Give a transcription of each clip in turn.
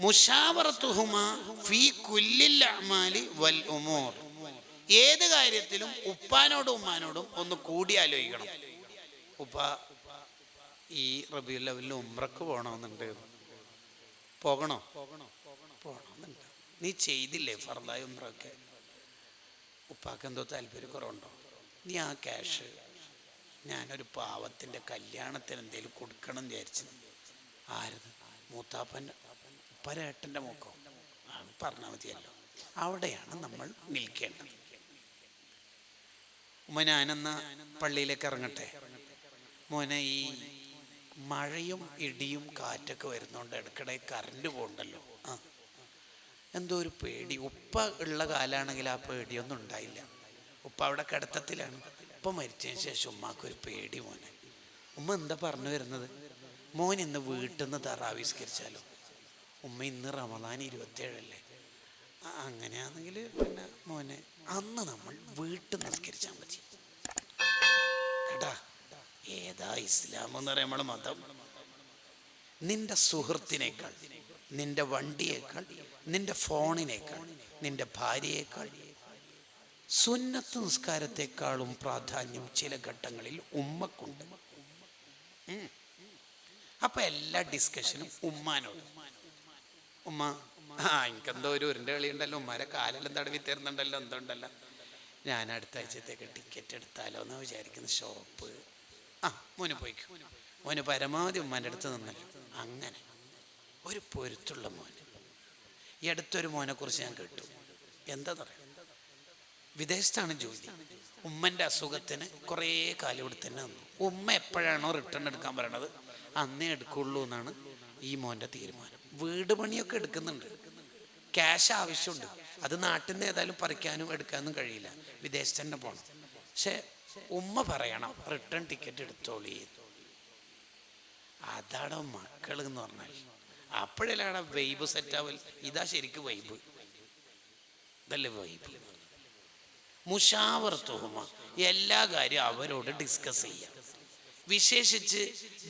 മുശാവറത്തുഹുമാ ഫീ കുല്ലിൽ അഅ്മാലി വൽ ഉമൂർ. ഏത് കാര്യത്തിലും ഉപ്പാനോടും ഉമ്മാനോടും ഒന്ന് കൂടി ആലോചിക്കണം. ഉപ്പ ഈ റബീഉൽ അവ്വലിന് ഉംറക്ക് പോകണമെന്നുണ്ട്, പോകണോ? പോകണമെന്നുണ്ട്. നീ ചെയ്തില്ലേ ഫർദായ ഉംറയൊക്കെ? ഉപ്പാക്ക് എന്തോ താല്പര്യക്കുറവുണ്ടോ? നീ ആ ക്യാഷ് ഞാനൊരു പാവത്തിൻ്റെ കല്യാണത്തിന് എന്തെങ്കിലും കൊടുക്കണം എന്ന് വിചാരിച്ചു. ആരത്? മൂത്താപ്പൻ്റെ ഉപ്പരേട്ടൻ്റെ മുഖം. അത് പറഞ്ഞാൽ മതിയല്ലോ. അവിടെയാണ് നമ്മൾ നിൽക്കേണ്ടത്. ഉമ്മ ഞാനെന്ന പള്ളിയിലേക്ക് ഇറങ്ങട്ടെ. മോനെ, ഈ മഴയും ഇടിയും കാറ്റൊക്കെ വരുന്നതുകൊണ്ട് ഇടയ്ക്കിടെ കറണ്ട് പോകണ്ടല്ലോ. എന്തോ ഒരു പേടി. ഉപ്പ ഉള്ള കാലാണെങ്കിൽ ആ പേടിയൊന്നും ഉണ്ടായില്ല. ഉപ്പ അവിടെ കിടത്തത്തിലാണ്. ഉപ്പ മരിച്ചതിന് ശേഷം ഉമ്മാക്കൊരു പേടി. മോനെ, ഉമ്മ എന്താ പറഞ്ഞു വരുന്നത്? മോൻ ഇന്ന് വീട്ടിൽ നിന്ന് തറാവിസ്കരിച്ചാലോ? ഉമ്മ ഇന്ന് റമദാൻ 27 അങ്ങനെയാണെങ്കിൽ പിന്നെ മോനെ അന്ന് നമ്മൾ വീട്ടിൽ നിസ്കരിച്ചാൽ മതി കേട്ടാ. ഏതാ ഇസ്ലാം എന്ന് പറയാം നമ്മളെ മതം. നിന്റെ സുഹൃത്തിനേക്കാൾ, നിന്റെ വണ്ടിയേക്കാൾ, നിന്റെ ഫോണിനേക്കാൾ, നിന്റെ ഭാര്യയേക്കാൾ, സുന്നത്ത് നിസ്കാരത്തെക്കാളും പ്രാധാന്യം ചില ഘട്ടങ്ങളിൽ ഉമ്മക്കുണ്ട്. അപ്പൊ എല്ലാ ഡിസ്കഷനും ഉമ്മാനോട്. ഉമ്മ, എനിക്കെന്തോ ഒരു ഉരുണ്ട കളി ഉണ്ടല്ലോ, ഉമ്മാരെ കാലെല്ലാം തടവി തരുന്നുണ്ടല്ലോ, എന്തുണ്ടല്ലോ, ഞാൻ അടുത്ത ആഴ്ചത്തേക്ക് ടിക്കറ്റ് എടുത്താലോ എന്ന് വിചാരിക്കുന്ന ഷോപ്പ്. മോന് പോയിക്കും. മോന് പരമാവധി ഉമ്മാൻ്റെ അടുത്ത് നിന്നല്ലോ. അങ്ങനെ ഒരു പൊരുത്തുള്ള മോന്. ഈ അടുത്തൊരു മോനെ കുറിച്ച് ഞാൻ കേട്ടു. എന്താ പറയുക, വിദേശത്താണ് ജോലി. ഉമ്മൻ്റെ അസുഖത്തിന് കുറേ കാലം ഇവിടെ തന്നെ നിന്നു. ഉമ്മ എപ്പോഴാണോ റിട്ടേൺ എടുക്കാൻ പറയണത് അന്നേ എടുക്കുള്ളൂ എന്നാണ് ഈ മോൻ്റെ തീരുമാനം. വീട് പണിയൊക്കെ എടുക്കുന്നുണ്ട്, ക്യാഷ് ആവശ്യമുണ്ട്. അത് നാട്ടിൽ നിന്ന് ഏതായാലും പറിക്കാനും എടുക്കാനും കഴിയില്ല, വിദേശത്ത് തന്നെ പോകണം. പക്ഷെ ഉമ്മ പറയണം റിട്ടേൺ ടിക്കറ്റ് എടുത്തോളി. അതാണ് മക്കൾ എന്ന് പറഞ്ഞാൽ. അപ്പോഴല്ലേ അവിടെ വൈബ് സെറ്റാവൽ. ഇതാ ശരിക്കും വൈബ്. ഇതല്ലേ വൈബ്. മുശാവറത്തുഹുമ, എല്ലാ കാര്യവും അവരോട് ഡിസ്കസ് ചെയ്യാം. വിശേഷിച്ച്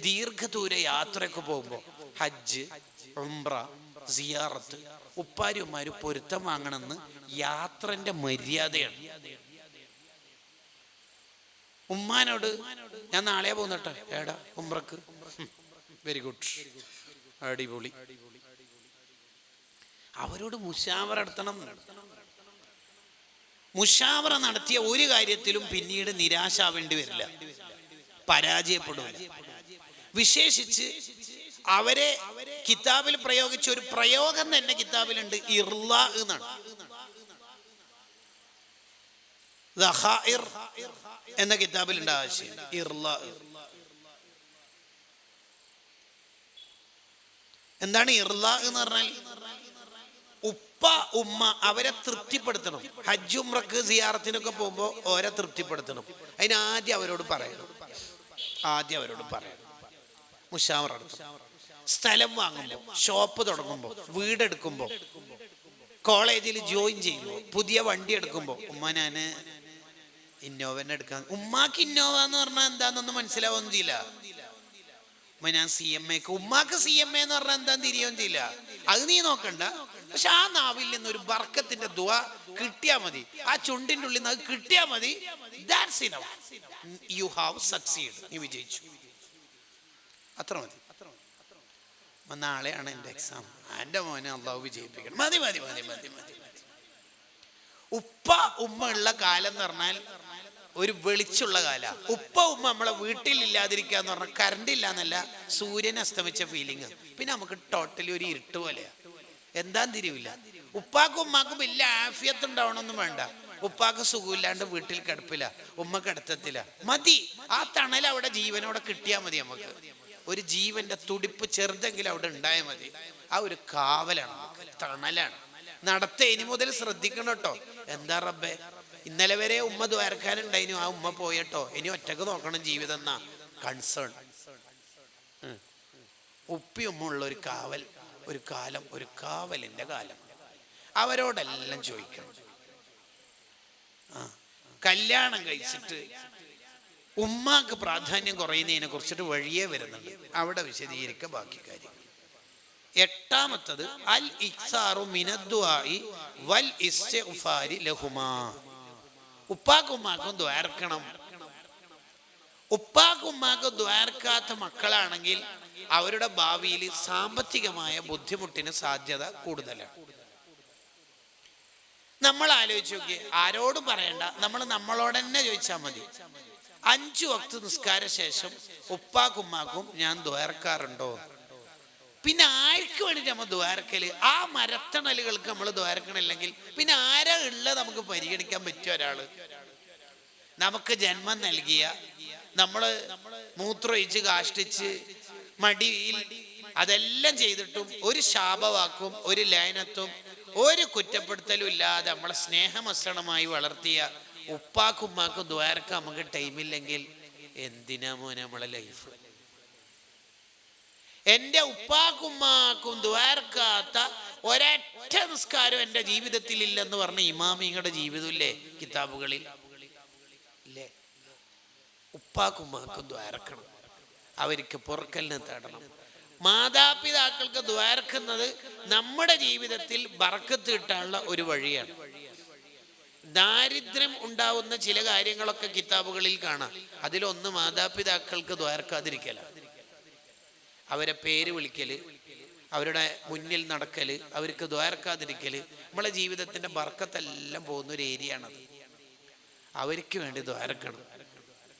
ദീർഘദൂര യാത്രയൊക്കെ പോകുമ്പോൾ, ഹജ്ജ്, ഉംറ, സിയാറത്ത്, ഉപ്പാരും ഉമ്മാരും പൊരുത്തം വാങ്ങണമെന്ന് യാത്രൻ്റെ മര്യാദയാണ്. ഉമ്മാനോട് ഞാൻ നാളെ പോകുന്നട്ടെ, ഏടാ ഉംറക്ക്? വെരി ഗുഡ്, അടിപൊളി. അവരോട് മുശാവറ നടത്തണം. മുശാവറ നടത്തിയ ഒരു കാര്യത്തിലും പിന്നീട് നിരാശാവേണ്ടി വരില്ല, പരാജയപ്പെടില്ല. വിശേഷിച്ച് അവരെ കിതാബിൽ പ്രയോഗിച്ച ഒരു പ്രയോഗം തന്നെ കിതാബിലുണ്ട്, ഇർലാ എന്നാണ്. എന്ന കിതാബിലുണ്ട് ആശയം ഇർലാ. എന്താണ് ഇർലാ എന്ന് പറഞ്ഞാൽ? ഉപ്പ ഉമ്മ അവരെ തൃപ്തിപ്പെടുത്തണം. ഹജ്ജ് ഉംറക്ക് സിയാറത്തിനൊക്കെ പോകുമ്പോൾ ഓരെ തൃപ്തിപ്പെടുത്തണം. അതിനാദ്യം അവരോട് പറയണം, മുശാവറ നടത്തണം. സ്ഥലം വാങ്ങുമ്പോൾ, ഷോപ്പ് തുടങ്ങുമ്പോൾ, വീടെടുക്കുമ്പോൾ, കോളേജിൽ ജോയിൻ ചെയ്യുമ്പോൾ, പുതിയ വണ്ടി എടുക്കുമ്പോൾ, ഉമ്മ ഞാൻ ഇന്നോവനെ എടുക്കാൻ. ഉമ്മാക്ക് ഇന്നോവ എന്ന് പറഞ്ഞാൽ എന്താണെന്നൊന്നും മനസ്സിലാവുകയൊന്നും ചെയ്യില്ല. ഉമ്മ ഞാൻ CMA. ഉമ്മാക്ക് CMA എന്ന് പറഞ്ഞാൽ എന്താന്ന് തിരിയുകയും ചെയ്യില്ല. അത് നീ നോക്കണ്ട. പക്ഷെ ആ നാവിൽ നിന്നൊരു ബർക്കത്തിന്റെ ദുആ കിട്ടിയാൽ മതി, ആ ചുണ്ടിൻ്റെ ഉള്ളിൽ നിന്ന് അത് കിട്ടിയാൽ മതി. That's enough. You have succeed. നീ വിജയിച്ചു, അത്ര മതി. നാളെയാണ് എൻ്റെ എക്സാം, എൻ്റെ മോനെ അള്ളാഹു വിജയിപ്പിക്കണം. മതി. ഉപ്പ ഉമ്മ ഉള്ള കാലം എന്ന് പറഞ്ഞാൽ ഒരു വെളിച്ചുള്ള കാലം. ഉപ്പ ഉമ്മ നമ്മളെ വീട്ടിലില്ലാതിരിക്കുക എന്ന് പറഞ്ഞാൽ കറണ്ട് ഇല്ല എന്നല്ല, സൂര്യൻ അസ്തമിച്ച ഫീലിങ്. പിന്നെ നമുക്ക് ടോട്ടലി ഒരു ഇരുട്ട് പോലെയാ, എന്താന്ന് തിരിയില്ല. ഉപ്പാക്കും ഉമ്മാക്കും വലിയ ആഫിയത്ത് ഉണ്ടാവണമെന്നും വേണ്ട. ഉപ്പാക്ക് സുഖമില്ലാണ്ട് വീട്ടിൽ കിടപ്പില്ല, ഉമ്മ കിടത്തത്തില്ല, മതി. ആ തണൽ അവിടെ ജീവനോടെ കിട്ടിയാൽ മതി. നമുക്ക് ഒരു ജീവന്റെ തുടിപ്പ് ചെറുതെങ്കിലും അവിടെ ഉണ്ടായാൽ മതി. ആ ഒരു കാവലാണ്, തണലാണ്. നടത്ത ഇനി മുതൽ ശ്രദ്ധിക്കണം കേട്ടോ. എന്താ റബ്ബേ, ഇന്നലെ വരെ ഉമ്മ ദ്വാരക്കാനുണ്ടായിരുന്നു, ആ ഉമ്മ പോയട്ടോ, ഇനി ഒറ്റക്ക് നോക്കണം ജീവിതം എന്നാ കൺസേൺ. ഉപ്പി ഉമ്മ ഉള്ള ഒരു കാവൽ, ഒരു കാലം, ഒരു കാവലിന്റെ കാലം. അവരോടെല്ലാം ചോദിക്കണം. കല്യാണം കഴിച്ചിട്ട് ഉമ്മാക്ക് പ്രാധാന്യം കുറയുന്നതിനെ കുറിച്ചിട്ട് വഴിയേ വരുന്നുണ്ട്, അവിടെ വിശദീകരിക്കുക ബാക്കി കാര്യം. എട്ടാമത്തത് അൽ ഇക്സാറു മിനദ്ദുആഇ വൽ ഇസ്തിഗ്ഫാരി ലഹുമാ. ഉപ്പാക്കും ഉമ്മാക്കും ദ്വാരക്കണം. ഉപ്പാക്കും ഉമ്മാക്കും ദ്വാരക്കാത്ത മക്കളാണെങ്കിൽ അവരുടെ ഭാവിയിൽ സാമ്പത്തികമായ ബുദ്ധിമുട്ടിന് സാധ്യത കൂടുതലാണ്. നമ്മൾ ആലോചിച്ച് നോക്കിയേ, ആരോടും പറയണ്ട, നമ്മളോട് തന്നെ ചോദിച്ചാൽ മതി. 5 വക്ത് നിസ്കാര ശേഷം ഉപ്പാക്കും ഉമ്മാക്കും ഞാൻ ദ്വാരക്കാറുണ്ടോ? പിന്നെ ആർക്ക് വേണ്ടിയിട്ട് നമ്മൾ ദ്വാരക്കല്? ആ മരത്തണലുകൾക്ക് നമ്മൾ ദ്വാരക്കണില്ലെങ്കിൽ പിന്നെ ആരാ ഉള്ളത് നമുക്ക് പരിഗണിക്കാൻ പറ്റിയ ഒരാള്? നമുക്ക് ജന്മം നൽകിയ, നമ്മൾ മൂത്രമൊഴിച്ച് കാഷ്ടിച്ച് മടിയിൽ അതെല്ലാം ചെയ്തിട്ടും ഒരു ശാപവാക്കും ഒരു ലയനത്തും ഒരു കുറ്റപ്പെടുത്തലും ഇല്ലാതെ നമ്മളെ സ്നേഹമസണമായി വളർത്തിയ ഉപ്പാക്കും ഉമ്മാക്കും ദ്വാരക്ക നമുക്ക് ടൈമില്ലെങ്കിൽ എന്തിനാ മോനെ നമ്മളെ ലൈഫ്? എൻ്റെ ഉപ്പാക്കും ഉമ്മാക്കും ദ്വാരക്കാത്ത ഒരൊറ്റ നിസ്കാരം എൻ്റെ ജീവിതത്തിൽ ഇല്ലെന്ന് പറഞ്ഞ ഇമാമിങ്ങളുടെ ജീവിതമില്ലേ കിതാബുകളിൽ? ഇല്ലേ? ഉപ്പാക്കും ഉമ്മാക്കും ദ്വാരക്കണം, അവർക്ക് പൊറുക്കലിനെ തേടണം. മാതാപിതാക്കൾക്ക് ദ്വാരക്കുന്നത് നമ്മുടെ ജീവിതത്തിൽ ബർക്കത്ത് കിട്ടാനുള്ള ഒരു വഴിയാണ്. ദാരിദ്ര്യം ഉണ്ടാവുന്ന ചില കാര്യങ്ങളൊക്കെ കിതാബുകളിൽ കാണാം. അതിലൊന്ന് മാതാപിതാക്കൾക്ക് ദ്വാരക്കാതിരിക്കല, അവരെ പേര് വിളിക്കല്, അവരുടെ മുന്നിൽ നടക്കല്, അവർക്ക് ദ്വാരക്കാതിരിക്കല്, നമ്മളെ ജീവിതത്തിന്റെ ബർക്കത്തെല്ലാം പോകുന്ന ഒരു ഏരിയയാണത്. അവർക്ക് വേണ്ടി ദ്വാരക്കണം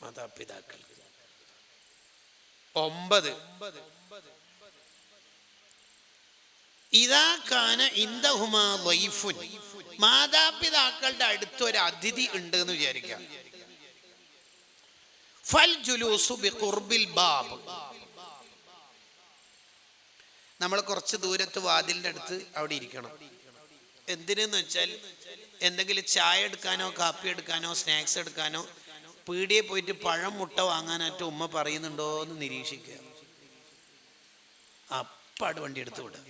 മാതാപിതാക്കൾക്ക്. 9 ഇദാ കാന ഇൻദഹുമാ ളൈഫുൻ, മാതാപിതാക്കളുടെ അടുത്ത് ഒരു അതിഥി ഉണ്ട് എന്ന് വിചാരിക്കാം. ഫൽ ജുലൂസു ബിഖുർബിൽ ബാബ്, നമ്മൾ കുറച്ച് ദൂരത്ത് വാതിലിൻ്റെ അടുത്ത് അവിടെ ഇരിക്കണം. എന്തിനെന്ന് വെച്ചാൽ എന്തെങ്കിലും ചായ എടുക്കാനോ കാപ്പി എടുക്കാനോ സ്നാക്സ് എടുക്കാനോ പീടിയെ പോയിട്ട് പഴം മുട്ട വാങ്ങാനായിട്ട് ഉമ്മ പറയുന്നുണ്ടോ എന്ന് നിരീക്ഷിക്കുക. അപ്പാട് വണ്ടി എടുത്ത് വിടുക.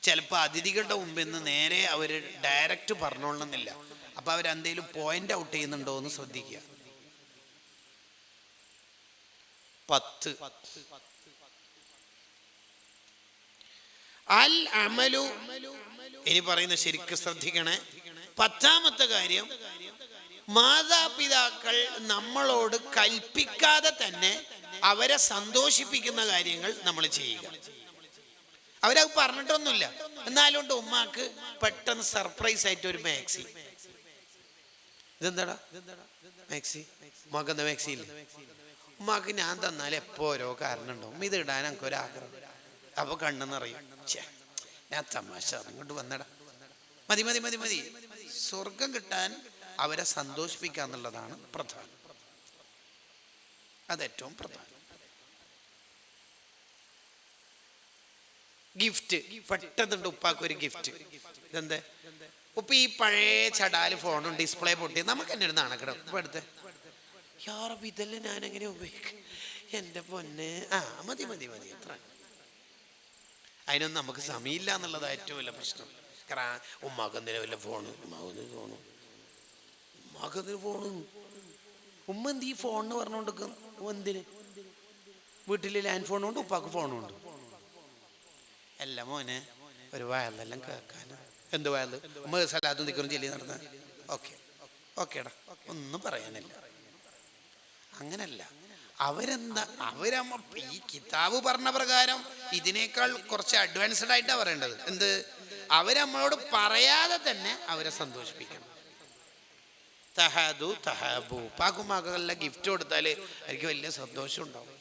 ചിലപ്പോൾ അതിഥികളുടെ മുമ്പിൽ നിന്ന് നേരെ അവർ ഡയറക്റ്റ് പറഞ്ഞോളണമെന്നില്ല. അപ്പം അവരെന്തെങ്കിലും പോയിന്റ് ഔട്ട് ചെയ്യുന്നുണ്ടോ എന്ന് ശ്രദ്ധിക്കുക. 10 അൽ അമലു, ഇനി പറയുന്ന ശരിക്കും ശ്രദ്ധിക്കണേ. 10ാമത്തെ കാര്യം, മാതാപിതാക്കൾ നമ്മളോട് കൽപ്പിക്കാതെ തന്നെ അവരെ സന്തോഷിപ്പിക്കുന്ന കാര്യങ്ങൾ നമ്മൾ ചെയ്യുക. അവരത് പറഞ്ഞിട്ടൊന്നുമില്ല, എന്നാലുകൊണ്ട് ഉമ്മാക്ക് പെട്ടെന്ന് സർപ്രൈസ് ആയിട്ട് ഒരു മാക്സി. ഇതെന്താടാ മാക്സി? ഉമ്മാക്ക് മാക്സി ഇല്ല. ഉമ്മാക്ക് ഞാൻ തന്നാൽ എപ്പോ ഓരോ കാരണം ഉണ്ടാവും, ഇത് ഇടാൻ എനിക്ക് ഒരാഗ്രഹം. അപ്പൊ കണ്ണെന്നറിയും, ഞാൻ തമാശ അങ്ങോട്ട് വന്നടാ, മതി മതി മതി മതി. സ്വർഗം കിട്ടാൻ അവരെ സന്തോഷിപ്പിക്കുക എന്നുള്ളതാണ് പ്രധാനം, അതേറ്റവും പ്രധാനം. ഗിഫ്റ്റ് പെട്ടെന്നുണ്ട് ഉപ്പാക്ക് ഒരു ഗിഫ്റ്റ്. ഇതെന്താ ഉപ്പ ഈ പഴയ ചടാല് ഫോണും ഡിസ്പ്ലേ പൊട്ടി, നമുക്ക് തന്നെ ഒരു നാണക്കെടും. ഇപ്പൊ അടുത്ത് യാറബ് ഇതെല്ലാം ഞാൻ എങ്ങനെ ഉപയോഗിക്കും? എൻ്റെ പൊന്നെ, മതി മതി മതി എത്ര. അതിനൊന്നും നമുക്ക് സമയമില്ല എന്നുള്ളതാണ് ഏറ്റവും വലിയ പ്രശ്നം. കാരണം ഉമ്മാക്കെന്തിനാ വല്ല ഫോണ്, ഉമ്മാക്കെന്തിന് ഫോണ്? ഉമ്മ എന്ത് ഈ ഫോണെന്ന് പറഞ്ഞുകൊണ്ടിരിക്കും? എന്തിന്? വീട്ടിൽ ലാൻഡ് ഫോണുണ്ട്, ഉപ്പാക്ക് ഫോണുണ്ട്. എല്ലാം മോനെ ഒരു വയലെല്ലാം കേൾക്കാനോ. എന്ത് വയല്? ഉമ്മ സലാത്തും ദിക്റും ചൊല്ലി നടന്ന ഓക്കെ ഓക്കേടാ, ഒന്നും പറയാനില്ല. അങ്ങനല്ല, അവരെന്താ ഈ കിതാബ് പറഞ്ഞ പ്രകാരം ഇതിനേക്കാൾ കുറച്ച് അഡ്വാൻസ്ഡ് ആയിട്ടാണ് പറയേണ്ടത്. എന്ത്? അവരമ്മളോട് പറയാതെ തന്നെ അവരെ സന്തോഷിപ്പിക്കണം. തഹാദു തഹാബു, പാക്കുമാക്കെല്ലാം ഗിഫ്റ്റ് കൊടുത്താൽ എനിക്ക് വലിയ സന്തോഷം ഉണ്ടാവും.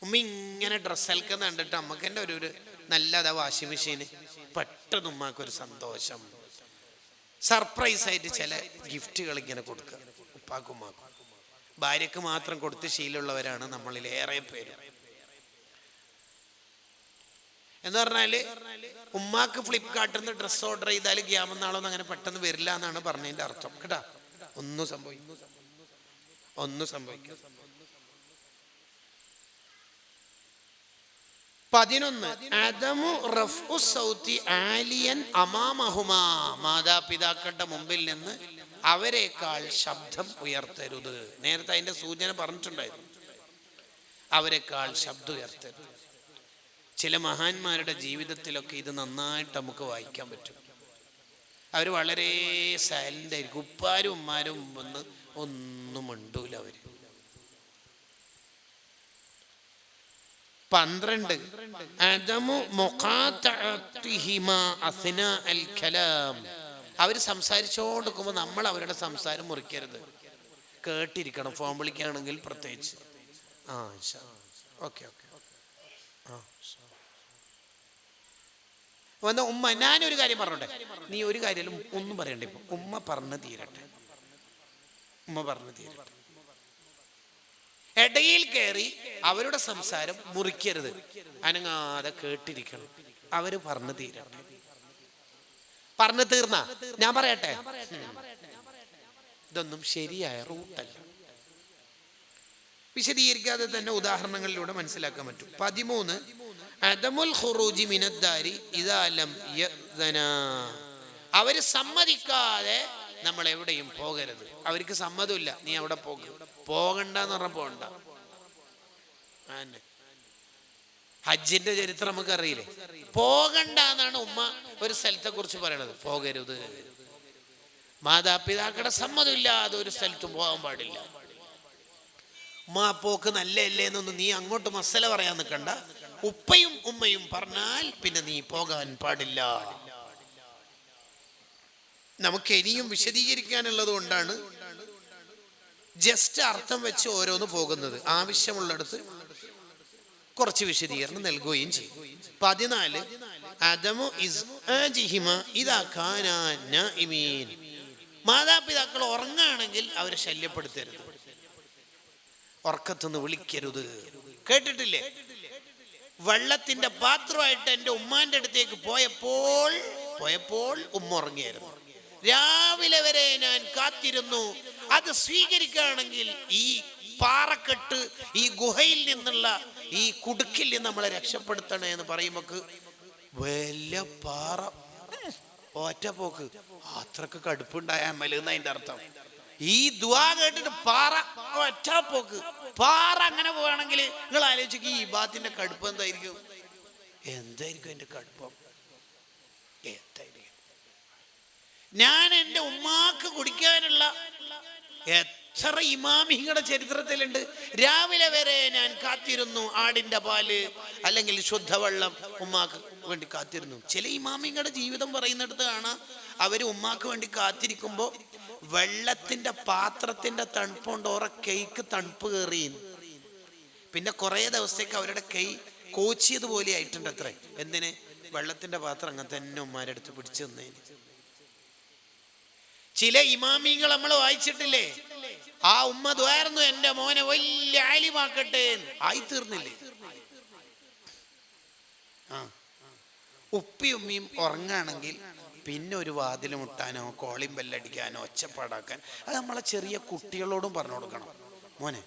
ഉമ്മ ഇങ്ങനെ ഡ്രസ്സൊക്കെ കണ്ടിട്ട് അമ്മക്ക് തന്നെ ഒരു നല്ലതാ വാഷിംഗ് മെഷീന്, പെട്ടെന്ന് ഉമ്മാക്കൊരു സന്തോഷം. സർപ്രൈസ് ആയിട്ട് ചില ഗിഫ്റ്റുകൾ ഇങ്ങനെ കൊടുക്കുക ഉപ്പാക്കും ഉമ്മാക്കും. ഭാര്യക്ക് മാത്രം കൊടുത്ത് ശീലമുള്ളവരാണ് നമ്മളിൽ ഏറെ പേര്. എന്ന് പറഞ്ഞാല് ഉമ്മാക്ക് ഫ്ലിപ്കാർട്ടിൽ നിന്ന് ഡ്രസ്സ് ഓർഡർ ചെയ്താൽ ഗ്യാമെന്നാളൊന്നും അങ്ങനെ പെട്ടെന്ന് വരില്ല എന്നാണ് പറഞ്ഞതിന്റെ അർത്ഥം കേട്ടാ. ഒന്നും സംഭവിക്കും. 11 അദമു റഫ്ഉ സൗതി ആലിയൻ അമാമഹുമാ, മാതാപിതാക്കളുടെ മുമ്പിൽ നിന്ന് അവരെക്കാൾ ശബ്ദം ഉയർത്തരുത്. നേരത്തെ അതിന്റെ സൂചന പറഞ്ഞിട്ടുണ്ടായിരുന്നു. അവരെക്കാൾ ശബ്ദം ഉയർത്തരുത്. ചില മഹാന്മാരുടെ ജീവിതത്തിലൊക്കെ ഇത് നന്നായിട്ട് നമുക്ക് വായിക്കാൻ പറ്റും. അവർ വളരെ സൈലൻ്റ് ആയിരിക്കും. ഉപ്പാരും ഉമ്മാരും വന്ന് ഒന്നും മിണ്ടൂല. അവർ 12 അവർ സംസാരിച്ചോണ്ടിരിക്കുമ്പോൾ നമ്മൾ അവരുടെ സംസാരം മുറിക്കരുത്, കേട്ടിരിക്കണം. ഫോൺ വിളിക്കുകയാണെങ്കിൽ പ്രത്യേകിച്ച് ഓക്കെ ഓക്കെ വന്ന ഉമ്മ, ഞാനൊരു കാര്യം പറഞ്ഞോട്ടെ, നീ ഒരു കാര്യം ഒന്നും പറയണ്ട, ഇപ്പം ഉമ്മ പറഞ്ഞു തീരട്ടെ, ഉമ്മ പറഞ്ഞു തീരട്ടെ. ഇടയിൽ കയറി അവരുടെ സംസാരം മുറിക്കരുത്, അനങ്ങാതെ കേട്ടിരിക്കണം. അവര് പറഞ്ഞു തീരട്ടെ. പറഞ്ഞു തീർന്ന ഞാൻ പറയട്ടെ, ഇതൊന്നും ശരിയായ റൂട്ടല്ല. വിശദീകരിക്കാതെ തന്നെ ഉദാഹരണങ്ങളിലൂടെ മനസ്സിലാക്കാൻ പറ്റും. 13 അദമുൽ ഖുറൂജി മിനദ്ദാരി ഇദാ ലം യഅ്ദന. അവര് സമ്മതിക്കാതെ നമ്മൾ എവിടെയും പോകരുത്. അവർക്ക് സമ്മതമില്ല, നീ അവിടെ പോകണ്ടെന്ന് പറഞ്ഞ പോകണ്ട. ഹജ്ജിന്റെ ചരിത്രം നമുക്ക് അറിയില്ലേ? പോകണ്ട എന്നാണ് ഉമ്മ ഒരു സ്ഥലത്തെ കുറിച്ച് പറയണത്. പോകരുത്. മാതാപിതാക്കളുടെ സമ്മതമില്ലാതെ ഒരു സ്ഥലത്തും പോകാൻ പാടില്ല. ഉമ്മ പോക്ക് നല്ലല്ലേ എന്നൊന്നും നീ അങ്ങോട്ട് മസല പറയാൻ നിൽക്കണ്ട. ഉപ്പയും ഉമ്മയും പറഞ്ഞാൽ പിന്നെ നീ പോകാൻ പാടില്ല. നമുക്ക് ഇനിയും വിശദീകരിക്കാനുള്ളത് കൊണ്ടാണ് ജസ്റ്റ് അർത്ഥം വെച്ച് ഓരോന്ന് പോകുന്നത്. ആവശ്യമുള്ളിടത്ത് കുറച്ച് വിശദീകരണം നൽകുകയും ചെയ്യും. 14 അദമു ഇസ്ആജിഹിമ ഇദാ കാനാ നാഇമീൻ. മാതാപിതാക്കൾ ഉറങ്ങുകയാണെങ്കിൽ അവരെ ശല്യപ്പെടുത്തരുത്, ഉറക്കത്തുനിന്ന് വിളിക്കരുത്. കേട്ടിട്ടില്ലേ? വെള്ളത്തിന്റെ പാത്രമായിട്ട് എൻ്റെ ഉമ്മാന്റെ അടുത്തേക്ക് പോയപ്പോൾ ഉമ്മ ഉറങ്ങിയായിരുന്നു. രാവിലെ വരെ ഞാൻ കാത്തിരുന്നു, അത് സ്വീകരിക്കുകയാണെങ്കിൽ ഈ പാറക്കെട്ട്, ഈ ഗുഹയിൽ നിന്നുള്ള ഈ കുടുക്കിൽ നിന്ന് നമ്മളെ രക്ഷപ്പെടുത്തണേ എന്ന് പറയുമ്പോൾ വലിയ പാറ ഒറ്റ പോക്ക്. അത്രക്ക് കടുപ്പുണ്ടായ അമലെന്ന് അതിൻ്റെ അർത്ഥം. ഈ ദുആ കേട്ടിട്ട് പാറ ഒറ്റ പോക്ക്. പാറ അങ്ങനെ പോവാണെങ്കിൽ നിങ്ങൾ ആലോചിക്കും ഈ ബാത്തിന്റെ കടുപ്പം എന്തായിരിക്കും? എൻ്റെ കടുപ്പം എന്തായിരിക്കും? ഞാൻ എൻ്റെ ഉമ്മാക്ക് കുടിക്കാനുള്ള എത്ര ഇമാമിങ്ങളുടെ ചരിത്രത്തിലുണ്ട്. രാവിലെ വരെ ഞാൻ കാത്തിരുന്നു, ആടിന്റെ പാല് അല്ലെങ്കിൽ ശുദ്ധവെള്ളം ഉമ്മാക്ക് വേണ്ടി കാത്തിരുന്നു. ചില ഇമാമിങ്ങളുടെ ജീവിതം പറയുന്നിടത്ത് കാണാം, അവര് ഉമ്മാക്ക് വേണ്ടി കാത്തിരിക്കുമ്പോൾ വെള്ളത്തിന്റെ പാത്രത്തിന്റെ തണുപ്പുകൊണ്ട് ഓരോ കൈക്ക് തണുപ്പ് കയറി. പിന്നെ കുറെ ദിവസത്തേക്ക് അവരുടെ കൈ കോച്ചിയതുപോലെ ആയിട്ടുണ്ട്. അത്ര എന്തിന്? വെള്ളത്തിന്റെ പാത്രം അങ്ങനെ തന്നെ ഉമ്മാരുടെ അടുത്ത് പിടിച്ചു തന്നേന്. ചില ഇമാമിങ്ങൾ നമ്മൾ വായിച്ചിട്ടില്ലേ, ആ ഉമ്മ ദ്വാരുന്നു എൻ്റെ മോനെ വലിയ ആലിമാക്കട്ടെ, ആയി തീർന്നില്ലേ? ഉപ്പയും ഉമ്മയും ഉറങ്ങുകയാണെങ്കിൽ പിന്നെ ഒരു വാതിൽ മുട്ടാനോ കോളിംഗ് ബെല്ലടിക്കാനോ ഒച്ചപ്പാടാക്കാൻ അത് നമ്മളെ ചെറിയ കുട്ടികളോടും പറഞ്ഞു കൊടുക്കണം. മോനെ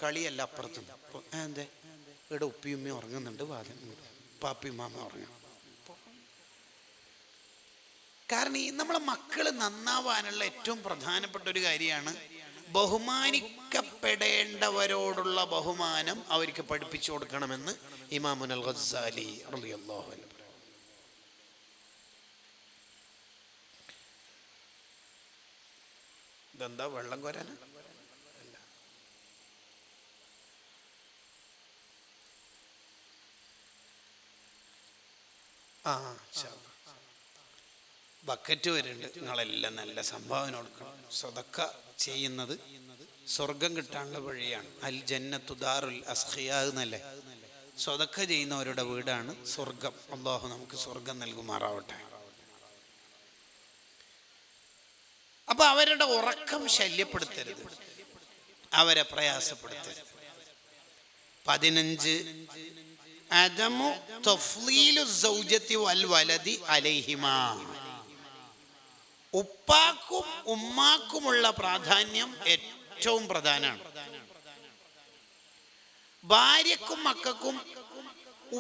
കളിയല്ല, അപ്പുറത്തുനിന്ന് എന്തേ ഇവിടെ ഉപ്പയും ഉമ്മയും ഉറങ്ങുന്നുണ്ട്, വാതിൽ പാപ്പയും മാമ ഉറങ്ങാം. കാരണം ഈ നമ്മളെ മക്കൾ നന്നാവാനുള്ള ഏറ്റവും പ്രധാനപ്പെട്ട ഒരു കാര്യമാണ് ബഹുമാനിക്കപ്പെടേണ്ടവരോടുള്ള ബഹുമാനം അവർക്ക് പഠിപ്പിച്ചു കൊടുക്കണമെന്ന് ഇമാമുൽ ഗസ്സാലി റളിയല്ലാഹു അൻഹു. ഇതെന്താ വെള്ളം കോരാൻ? ബക്കറ്റ് വരുന്നുണ്ട്. നിങ്ങളെല്ലാം നല്ല സംഭാവന കൊടുക്കണം. സ്വതക്ക ചെയ്യുന്നത് സ്വർഗം കിട്ടാനുള്ള വഴിയാണ്. അൽ ജന്നത്തു ദാറുൽ അസ്ഖിയാ എന്നല്ലേ? സ്വതക്ക ചെയ്യുന്നവരുടെ വീടാണ് സ്വർഗം. അല്ലാഹു നമുക്ക് സ്വർഗം നൽകുമാറാവട്ടെ. അപ്പൊ അവരുടെ ഉറക്കം ശല്യപ്പെടുത്തരുത്, അവരെ പ്രയാസപ്പെടുത്തരുത്. 15 അദമു തഫ്ളീലു സൗജത്തി വൽ വലദി അലൈഹിമാ. ഉപ്പാക്കും ഉമ്മാക്കുമുള്ള പ്രാധാന്യം ഏറ്റവും പ്രധാനമാണ്. ഭാര്യക്കും മക്കൾക്കും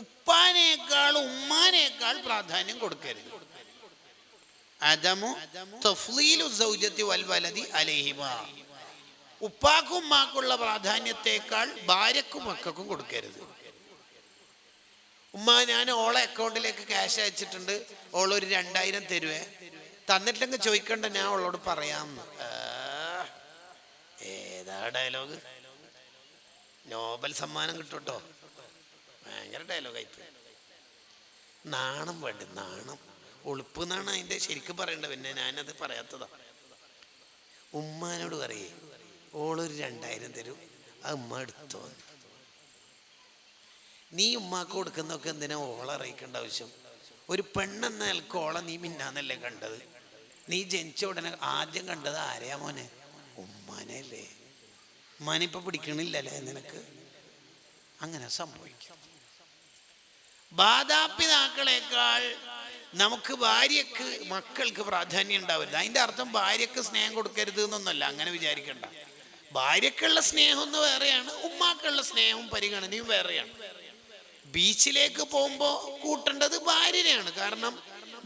ഉപ്പാനേക്കാൾ ഉമ്മാനേക്കാൾ പ്രാധാന്യം കൊടുക്കരുത്. അദമു തഫ്ളീലു സൗജത്തി വൽ വലദി അലൈഹിമാ. ഉപ്പാക്കും ഉമ്മാക്കുള്ള പ്രാധാന്യത്തെക്കാൾ ഭാര്യക്കും മക്കൾക്കും കൊടുക്കരുത്. ഉമ്മ, ഞാൻ ഓളെ അക്കൗണ്ടിലേക്ക് ക്യാഷ് അയച്ചിട്ടുണ്ട്, ഓളൊരു 2000 തരുവേ, തന്നിട്ടില്ലെങ്കിൽ ചോദിക്കണ്ട, ഞാൻ അവളോട് പറയാമെന്ന്. ഏതാ ഡയലോഗ്? നോബൽ സമ്മാനം കിട്ടുട്ടോ. ഭയങ്കര ഡയലോഗായിപ്പോയി. നാണം വേണ്ട, നാണം. ഒളിപ്പ് എന്നാണ് അതിൻ്റെ ശരിക്കും പറയേണ്ടത്, പിന്നെ ഞാനത് പറയാത്തതാ. ഉമ്മാനോട് പറയേ, ഓളൊരു 2000 തരും, ആ ഉമ്മ എടുത്തോ. നീ ഉമ്മാക്ക് കൊടുക്കുന്നതൊക്കെ എന്തിനാ ഓളെ അറിയിക്കേണ്ട ആവശ്യം? ഒരു പെണ്ണെന്ന നിലക്ക് ഓളെ നീ മിന്നാന്നല്ലേ കണ്ടത്? നീ ജനിച്ച ഉടനെ ആദ്യം കണ്ടത് ആരെയാ മോനെ? ഉമ്മാനല്ലേ. ഉമ്മാനിപ്പോൾ പിടിക്കണില്ലല്ലേ നിനക്ക്? അങ്ങനെ സംഭവിക്കും. മാതാപിതാക്കളെക്കാൾ നമുക്ക് ഭാര്യക്ക് മക്കൾക്ക് പ്രാധാന്യം ഉണ്ടാവില്ല. അതിൻ്റെ അർത്ഥം ഭാര്യക്ക് സ്നേഹം കൊടുക്കരുത് എന്നൊന്നല്ല, അങ്ങനെ വിചാരിക്കണ്ട. ഭാര്യക്കുള്ള സ്നേഹം ഒന്ന് വേറെയാണ്, ഉമ്മാക്കുള്ള സ്നേഹവും പരിഗണനയും വേറെയാണ്. ബീച്ചിലേക്ക് പോകുമ്പോൾ കൂട്ടേണ്ടത് ഭാര്യനെയാണ്. കാരണം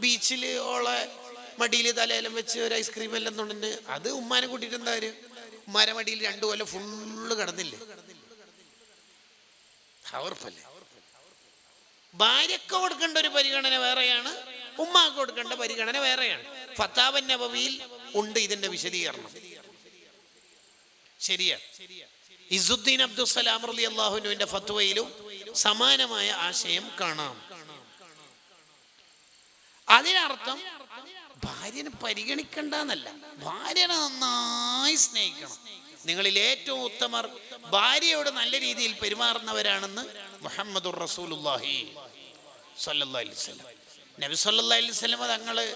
ബീച്ചിൽ ഓളെ മടിയിൽ തലയിലും വെച്ച് ഒരു ഐസ്ക്രീം എല്ലാം തൊണ്ടിട്ട് അത് ഉമ്മാനെ കൂട്ടിയിട്ട് എന്താ കാര്യം? ഉമ്മാരെ മടിയിൽ 2 കൊല്ലം ഫുള്ള് കിടന്നില്ലേ? പവർഫല്ലേ. ഭാര്യക്ക് കൊടുക്കേണ്ട ഒരു പരിഗണന വേറെയാണ്, ഉമ്മാക്ക് കൊടുക്കേണ്ട പരിഗണന വേറെയാണ്. ഫത്താവൻ നബവിയിൽ ഉണ്ട് ഇതിന്റെ വിശദീകരണം. ശരിയാണ്. ഇസുദ്ദീൻ അബ്ദുസ്സലാം റളിയല്ലാഹു അൻഹുവിന്റെ ഫത്വയിലും സമാനമായ ആശയം കാണാം. അതിനർത്ഥം ഭാര്യനെ പരിഗണിക്കണ്ടെന്നല്ല, ഭാര്യനെ നന്നായി സ്നേഹിക്കണം. നിങ്ങളിൽ ഏറ്റവും ഉത്തമർ ഭാര്യയോട് നല്ല രീതിയിൽ പെരുമാറുന്നവരാണെന്ന് മുഹമ്മദുർ റസൂലുള്ളാഹി സ്വല്ലല്ലാഹി അലൈഹി വസല്ലം. നബി സ്വല്ലല്ലാഹി അലൈഹി വസല്ലം തങ്ങള്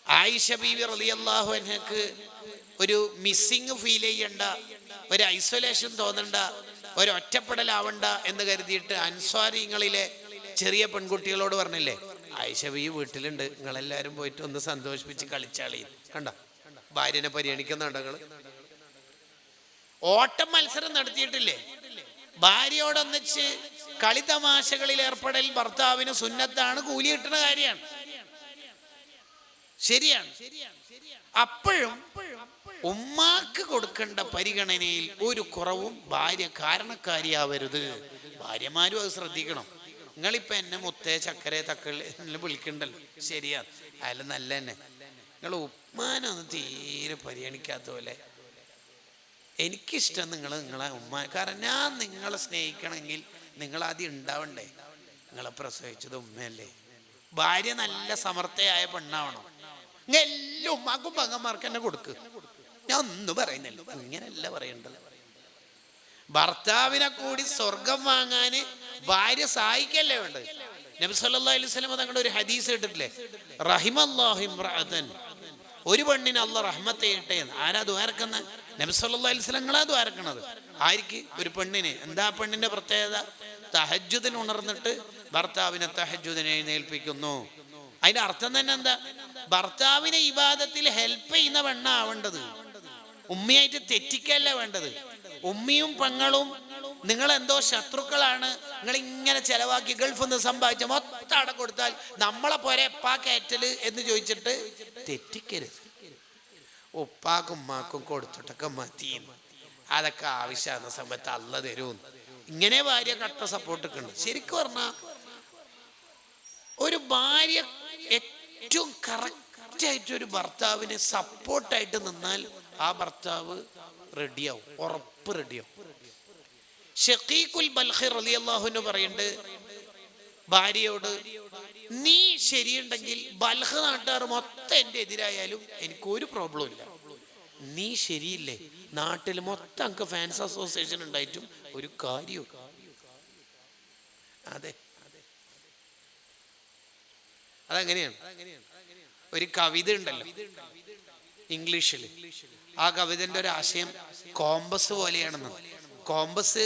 ആയിഷ ബീവി റളിയല്ലാഹു അൻഹക്ക് ഒരു മിസ്സിങ് ഫീൽ ചെയ്യണ്ട, ഒരു ഐസൊലേഷൻ തോന്നണ്ട, ഒരു ഒറ്റപ്പെടലാവണ്ട എന്ന് കരുതിയിട്ട് അൻസ്വാരികളിലെ ചെറിയ പെൺകുട്ടികളോട് പറഞ്ഞില്ലേ, ആയിഷ ബീവി വീട്ടിലുണ്ട്, നിങ്ങളെല്ലാവരും പോയിട്ട് ഒന്ന് സന്തോഷിപ്പിച്ച് കളിച്ചാളി. കണ്ട, ഭാര്യനെ പരിഗണിക്കുന്നുണ്ട്. നിങ്ങൾ ഓട്ടം മത്സരം നടത്തിയിട്ടില്ലേ? ഭാര്യയോടൊന്നിച്ച് കളിതമാശകളിൽ ഏർപ്പെടൽ ഭർത്താവിന് സുന്നത്താണ്, കൂലി കിട്ടുന്ന കാര്യമാണ്. ശരിയാണ്. അപ്പോഴും ഉമ്മാക്ക് കൊടുക്കേണ്ട പരിഗണനയിൽ ഒരു കുറവും ഭാര്യ കാരണക്കാരിയാവരുത്. ഭാര്യമാരും അത് ശ്രദ്ധിക്കണം. നിങ്ങളിപ്പോൾ എന്നെ മുത്തേ ചക്കരെ തക്കളി വിളിക്കണ്ടല്ലോ, ശരിയാണ്, അയാൾ നല്ല തന്നെ. നിങ്ങൾ ഉമ്മാനൊന്നും തീരെ പരിഗണിക്കാത്ത പോലെ. എനിക്കിഷ്ടം നിങ്ങളെ ഉമ്മ. കാരണം ഞാൻ നിങ്ങളെ സ്നേഹിക്കണമെങ്കിൽ നിങ്ങളാദ്യം ഉണ്ടാവണ്ടേ. നിങ്ങളെ പ്രസവിച്ചത് ഉമ്മയല്ലേ. ഭാര്യ നല്ല സമർത്ഥയായ പെണ്ണാവണം. എല്ലാ ഉമ്മാക്കും പങ്ങന്മാർക്ക് തന്നെ കൊടുക്ക്. ഞാൻ ഒന്നും പറയുന്നില്ല, അങ്ങനെയല്ല പറയേണ്ടത്. ഭർത്താവിനെ കൂടി സ്വർഗം വാങ്ങാന് ഭാര്യ സഹായിക്കല്ലേ വേണ്ടത്. നബി സല്ലല്ലാഹു അലൈഹി വസല്ലം തങ്ങളുടെ ഒരു ഹദീസ് കേട്ടിട്ടില്ലേ, റഹിമല്ലാഹു ഇംറഅതൻ, ഒരു പെണ്ണിന് അല്ലാഹ് റഹ്മത്ത് ചെയ്യട്ടെ. ആരാ ദ്വാരക്കുന്ന? നബി സല്ലല്ലാഹു അലൈഹി വസല്ലം നിങ്ങളാ ദ്വാരക്കണത്. ആർക്ക്? ഒരു പെണ്ണിന്. എന്താ പെണ്ണിന്റെ പ്രത്യേകത? തഹജ്ജുദിന് ഉണർന്നിട്ട് ഭർത്താവിനെ തഹജ്ജുദിനെ എഴുന്നേൽപ്പിക്കുന്നു. അതിന്റെ അർത്ഥം തന്നെ എന്താ? ഭർത്താവിനെ ഇബാദത്തിൽ ഹെൽപ്പ് ചെയ്യുന്ന പെണ്ണാവേണ്ടത്, ഉമ്മയായിട്ട് തെറ്റിക്കല്ല വേണ്ടത്. ഉമ്മയും പെങ്ങളും നിങ്ങൾ എന്തോ ശത്രുക്കളാണ്, നിങ്ങൾ ഇങ്ങനെ ചെലവാക്കി ഗൾഫിൽ നിന്ന് സമ്പാദിച്ച മൊത്തം അട കൊടുത്താൽ നമ്മളെ പോരെ എപ്പാ കയറ്റല് എന്ന് ചോദിച്ചിട്ട് തെറ്റിക്കരുത്. ഉപ്പാക്കും ഉമ്മാക്കും കൊടുത്തിട്ടൊക്കെ മതി, അതൊക്കെ ആവശ്യമാകുന്ന സമയത്ത് അല്ല തരും. ഇങ്ങനെ ഭാര്യ കട്ട സപ്പോർട്ടൊക്കെ ഉണ്ട്. ശരിക്കും പറഞ്ഞാൽ ഒരു ഭാര്യ ഏറ്റവും കറക്റ്റായിട്ട് ഒരു ഭർത്താവിന് സപ്പോർട്ടായിട്ട് നിന്നാൽ ആ ഭർത്താവ് റെഡിയാവും, ഉറപ്പ് റെഡിയാവും. ഷഖീഖുൽ ബൽഖി റളിയല്ലാഹു അൻഹു പറയുന്നുണ്ട് ഭാര്യയോട്, നീ ശരിയുണ്ടെങ്കിൽ ബൽഖ് നാട്ടുകാർ മൊത്തം എൻ്റെ എതിരായാലും എനിക്കൊരു പ്രോബ്ലം ഇല്ല. നീ ശരിയില്ലേ, നാട്ടിൽ മൊത്തം എനിക്ക് ഫാൻസ് അസോസിയേഷൻ ഉണ്ടായിട്ടും ഒരു കാര്യവും. അതെ, അതങ്ങനെയാണ്. ഒരു കവിത ഉണ്ടല്ലോ ഇംഗ്ലീഷിൽ, ആ കവിതന്റെ ഒരു ആശയം കോമ്പസ് പോലെയാണെന്ന്. കോമ്പസ്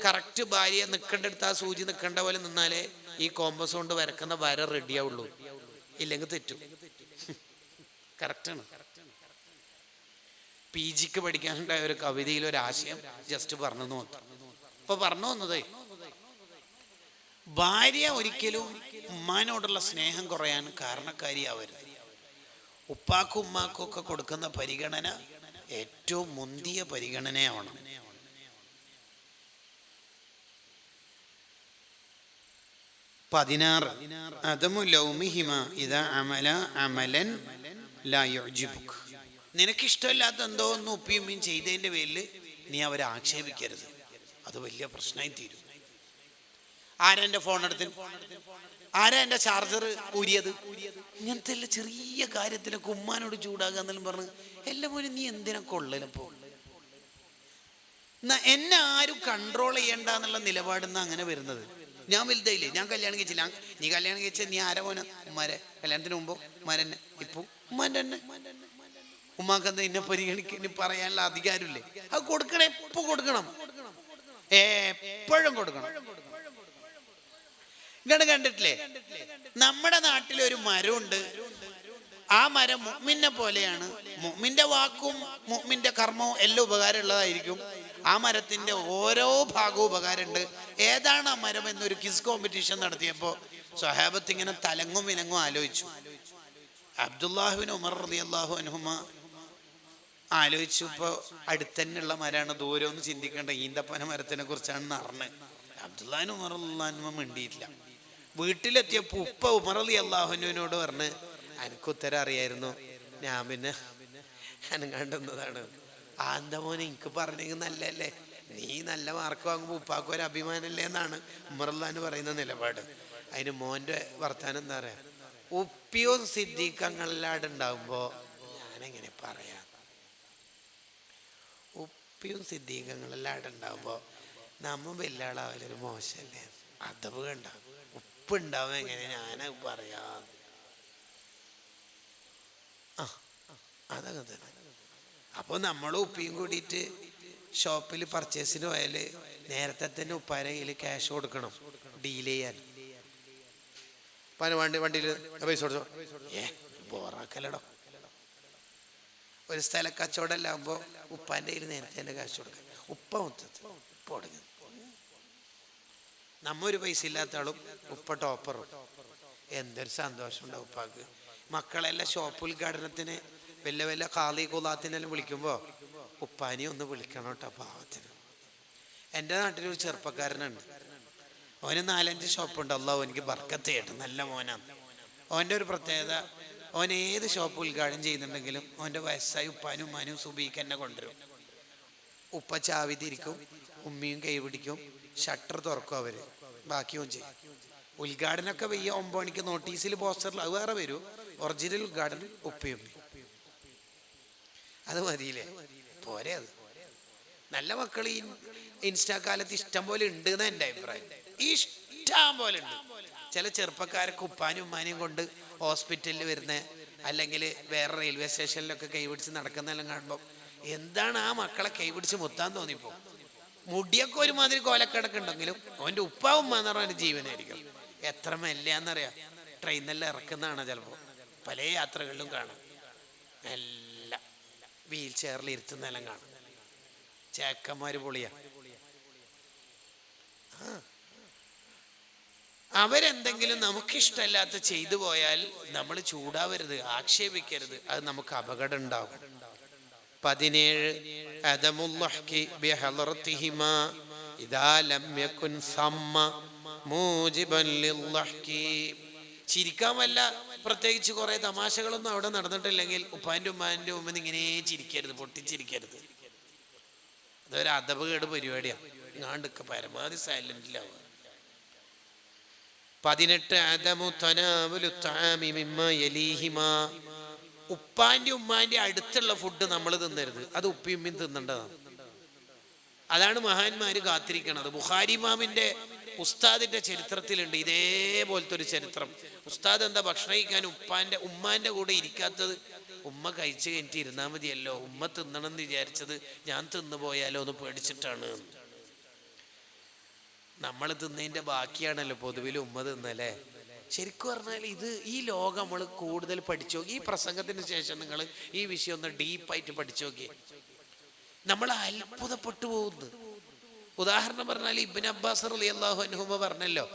കറക്റ്റ് ഭാര്യ നിൽക്കേണ്ടടുത്ത് ആ സൂചി നിൽക്കേണ്ട പോലെ നിന്നാലേ ഈ കോമ്പസ് കൊണ്ട് വരക്കുന്ന വര റെഡിയാവുള്ളൂ, ഇല്ലെങ്കിൽ തെറ്റും. കറക്റ്റാണ്. PGക്ക് പഠിക്കാനുണ്ടായ ഒരു കവിതയിൽ ഒരു ആശയം ജസ്റ്റ് പറഞ്ഞു നോക്കാം. ഇപ്പൊ പറഞ്ഞു വന്നത്, ഭാര്യ ഒരിക്കലും ഉമ്മാനോടുള്ള സ്നേഹം കുറയാൻ കാരണക്കാരിയാവരുത്. ഉപ്പാക്കും ഉമ്മാക്കും ഒക്കെ കൊടുക്കുന്ന പരിഗണന ഏറ്റവും മുന്തിയ പരിഗണനയാവണം. 16 അദമു ലൗമിഹിമ ഇദാ അമല അമലൻ ലാ യുഅ്ജിബുക. നിനക്കിഷ്ടമില്ലാത്ത എന്തോ ഒന്ന് ഉപ്പിയും ഉമ്മയും ചെയ്തതിൻ്റെ പേരിൽ നീ അവരെ ആക്ഷേപിക്കരുത്. അത് വലിയ പ്രശ്നമായി തീരും. ആരാ എൻ്റെ ഫോൺ എടുത്ത്, ആരാ എൻ്റെ ചാർജർ ഊരിയത്, ഇങ്ങനത്തെ എല്ലാ ചെറിയ കാര്യത്തിലൊക്കെ ഉമ്മാനോട് ചൂടാകുക എന്നെല്ലാം പറഞ്ഞ് എല്ലാം പോലെ നീ എന്തിനാ കൊള്ളലപ്പോ? എന്നെ ആരും കൺട്രോൾ ചെയ്യണ്ട എന്നുള്ള നിലപാടിന്ന് അങ്ങനെ വരുന്നത്. ഞാൻ വലുതായില്ലേ, ഞാൻ കല്യാണം കഴിച്ചില്ല. നീ കല്യാണം കഴിച്ചാൽ നീ ആരാ മോനെ? ഉമ്മാരെ കല്യാണത്തിന് മുമ്പോ ഉമ്മാരെന്നെ, ഇപ്പൊ ഉമ്മാൻ്റെ തന്നെ. ഉമ്മാക്ക് എന്താ ഇന്നെ പരിഗണിക്കാൻ പറയാനുള്ള അധികാരമില്ലേ? അത് കൊടുക്കണേ, എപ്പോ കൊടുക്കണം, എപ്പോഴും കൊടുക്കണം. ഇങ്ങനെ കണ്ടിട്ടില്ലേ, നമ്മുടെ നാട്ടിലൊരു മരമുണ്ട്. ആ മരം മുഅ്മിനെ പോലെയാണ്. മുഅ്മിന്റെ വാക്കും മുഅ്മിന്റെ കർമ്മവും എല്ലാം ഉപകാരമുള്ളതായിരിക്കും. ആ മരത്തിന്റെ ഓരോ ഭാഗവും ഉപകാരമുണ്ട്. ഏതാണ് ആ മരം എന്നൊരു ക്വിസ് കോമ്പറ്റീഷൻ നടത്തിയപ്പോൾ സ്വഹാബത്ത് ഇങ്ങനെ തലങ്ങും വിലങ്ങും ആലോചിച്ചു. അബ്ദുല്ലാഹ് ബിൻ ഉമർ റളിയല്ലാഹു അൻഹുമ ആലോചിച്ചു, ഇപ്പോൾ അടുത്തന്നെയുള്ള മരമാണ്, ദൂരം ഒന്ന് ചിന്തിക്കേണ്ട, ഈന്തപ്പന മരത്തിനെ കുറിച്ചാണെന്ന് അറിഞ്ഞ് അബ്ദുല്ലാഹിന് ഉമർ റളിയല്ലാഹു അൻഹു മിണ്ടിയിട്ടില്ല. വീട്ടിലെത്തിയപ്പോൾ ഉപ്പ ഉമർ റളിയല്ലാഹു അൻഹുവിനോട് പറഞ്ഞ്, എനിക്ക് ഉത്തരം അറിയായിരുന്നു, ഞാൻ പിന്നെ അനങ്ങാണ്ടുന്നതാണ്. ആ എന്താ മോനെ എനിക്ക് പറഞ്ഞെങ്കിൽ നല്ലല്ലേ, നീ നല്ല മാർക്ക് വാങ്ങുമ്പോൾ ഉപ്പാക്കും ഒരു അഭിമാനമല്ലേ എന്നാണ് ഉമർ റളിയല്ലാഹു പറയുന്ന നിലപാട്. അതിന് മോൻ്റെ വർത്താനം എന്താ പറയാ, ഉപ്പിയും സിദ്ദീഖങ്ങളെല്ലാടുണ്ടാവുമ്പോൾ ഞാനെങ്ങനെ പറയാം, ഉപ്പിയും സിദ്ദീഖങ്ങളെല്ലാടുണ്ടാവുമ്പോൾ നമ്മ വലിയ ആളാവലൊരു മോശമല്ലേ, അതവ് കണ്ട ഉപ്പുണ്ടാവും എങ്ങനെ ഞാനത് പറയാം. അതങ്ങനെ തന്നെ. അപ്പോൾ നമ്മൾ ഉപ്പിയും കൂടിയിട്ട് ഷോപ്പിൽ പർച്ചേസിന് പോയാൽ നേരത്തെ തന്നെ ഉപ്പാരെ കയ്യിൽ ക്യാഷ് കൊടുക്കണം, ഡീൽ ചെയ്യാൻ. വണ്ടിയിൽ പൈസ കൊടുത്തോ, ബോറാക്കലടോ. ഒരു സ്ഥല കച്ചവടമല്ല ആകുമ്പോൾ ഉപ്പാൻ്റെ കയ്യിൽ നേരത്തെ തന്നെ ക്യാഷ് കൊടുക്കുക. ഉപ്പ മൊത്തത്തിൽ ഉപ്പ കൊടുക്കുക. നമ്മ ഒരു പൈസ ഇല്ലാത്ത ആളും ഉപ്പ ടോപ്പറും. എന്തൊരു സന്തോഷം ഉണ്ടാവും ഉപ്പാക്ക്. മക്കളെല്ലാം ഷോപ്പ് ഉദ്ഘാടനത്തിന് വലിയ വലിയ ഖാദി കുലാത്തിനെല്ലാം വിളിക്കുമ്പോൾ ഉപ്പാനി ഒന്ന് വിളിക്കണം കേട്ടോ പാവത്തിന്. എൻ്റെ നാട്ടിലൊരു ചെറുപ്പക്കാരനുണ്ട്, അവന് 4-5 ഷോപ്പുണ്ട്. അല്ലാഹു എനിക്ക് ബർക്കത്ത് ചെയ്യട്ടെ, നല്ല മോനാണ്. അവൻ്റെ ഒരു പ്രത്യേകത, അവൻ ഏത് ഷോപ്പ് ഉദ്ഘാടനം ചെയ്യുന്നുണ്ടെങ്കിലും അവൻ്റെ വയസ്സായി ഉപ്പാനും ഉമ്മാനും സുബീക്ക് എന്നെ കൊണ്ടുവരും. ഉപ്പ ചാവി തിരിക്കും, ഉമ്മിയും കൈ പിടിക്കും, ഷട്ടർ തുറക്കും, അവർ ബാക്കിയും ചെയ്യും. ഉദ്ഘാടനമൊക്കെ 9 മണിക്ക് നോട്ടീസിൽ പോസ്റ്ററിൽ അത് വേറെ വരും. ഒറിജിനൽ ഉദ്ഘാടനം ഉപ്പയും ഉമ്മയും. അത് മതിയില്ലേ, പോരെ. അത് നല്ല മക്കൾ ഈ ഇൻസ്റ്റാ കാലത്ത് ഇഷ്ടം പോലെ ഉണ്ട് എന്നാണ് എൻ്റെ അഭിപ്രായം. ഇഷ്ടം പോലെ ഉണ്ട്. ചില ചെറുപ്പക്കാരൊക്കെ ഉപ്പാനും ഉമ്മാനെയും കൊണ്ട് ഹോസ്പിറ്റലിൽ വരുന്ന, അല്ലെങ്കിൽ വേറെ റെയിൽവേ സ്റ്റേഷനിലൊക്കെ കൈപിടിച്ച് നടക്കുന്നതെല്ലാം കാണുമ്പോൾ എന്താണ് ആ മക്കളെ കൈപിടിച്ച് മുത്താൻ തോന്നിപ്പോ. മുടിയൊക്കെ ഒരുമാതിരി കോലക്കടക്ക് ഉണ്ടെങ്കിലും അവൻ്റെ ഉപ്പ ഉമ്മ എന്ന് പറഞ്ഞ ജീവനായിരിക്കും. എത്ര മെല്ലയാന്നറിയാം, ട്രെയിനിലെല്ലാം ഇറക്കുന്നതാണ് ചിലപ്പോൾ. പല യാത്രകളിലും കാണാം, എല്ലാം വീൽ ചെയറിൽ ഇരുത്തുന്നെല്ലാം കാണാം. ചേക്കന്മാര് പൊളിയാ. അവരെന്തെങ്കിലും നമുക്കിഷ്ടമല്ലാത്ത ചെയ്തു പോയാൽ നമ്മൾ ചൂടാവരുത്, ആക്ഷേപിക്കരുത്. അത് നമുക്ക് അപകടം ഉണ്ടാകും. 17 അദമുല്ലഹ്കി ബിഹളറതിഹിമാ ഇദാ ലം യകുൻ സമ്മ മൂജിബൻ ലില്ലഹ്കി. ചിരിക്കാൻ വല്ല പ്രത്യേകിച്ച് കുറേ തമാശകളൊന്നും അവിടെ നടന്നിട്ടില്ലെങ്കിൽ ഉപ്പാൻ്റെ ഉമ്മാൻ്റെ മുമ്പിൽ ഇങ്ങനെ ചിരിക്കരുത്, പൊട്ടിച്ചിരിക്കരുത്. അതൊരു അദബ് പരിപാടിയാണ്. ഇങ്ങാണ്ടൊക്കെ പരമാവധി സൈലന്റിലാവുക. 18 അദമു തനാവുലു തആമി മിമ്മാ യലീഹിമാ. ഉപ്പാൻ്റെ ഉമ്മാൻ്റെ അടുത്തുള്ള ഫുഡ് നമ്മൾ തിന്നരുത്, അത് ഉപ്പയും ഉമ്മയും തിന്നേണ്ടതാണ്. അതാണ് മഹാന്മാര് കാത്തിരിക്കണത്. ബുഖാരി ഇമാമിന്റെ ഉസ്താദിന്റെ ചരിത്രത്തിലുണ്ട് ഇതേപോലത്തെ ഒരു ചരിത്രം. ഉസ്താദ് എന്താ ഭക്ഷണം കഴിക്കാൻ ഉമ്മാന്റെ കൂടെ ഇരിക്കാത്തത്? ഉമ്മ കഴിച്ചു കഴിഞ്ഞിട്ട് ഇരുന്നാൽ മതിയല്ലോ, ഉമ്മ തിന്നണം എന്ന് വിചാരിച്ചത് ഞാൻ തിന്നു പോയാലോ എന്ന് പേടിച്ചിട്ടാണ്. നമ്മൾ തിന്നതിന്റെ ബാക്കിയാണല്ലോ പൊതുവിൽ ഉമ്മ തിന്നല്ലേ. ശരിക്കും പറഞ്ഞാൽ ഈ ലോകം നമ്മൾ കൂടുതൽ പഠിച്ചു നോക്കി. ഈ പ്രസംഗത്തിന് ശേഷം നിങ്ങൾ ഈ വിഷയം ഒന്ന് ഡീപ്പായിട്ട് പഠിച്ചു നോക്കി, നമ്മൾ അത്ഭുതപ്പെട്ടു പോകുന്നു. ഉദാഹരണം പറഞ്ഞാൽ ഇബ്നു അബ്ബാസ് റളിയല്ലാഹു അൻഹുമ പറഞ്ഞല്ലോ,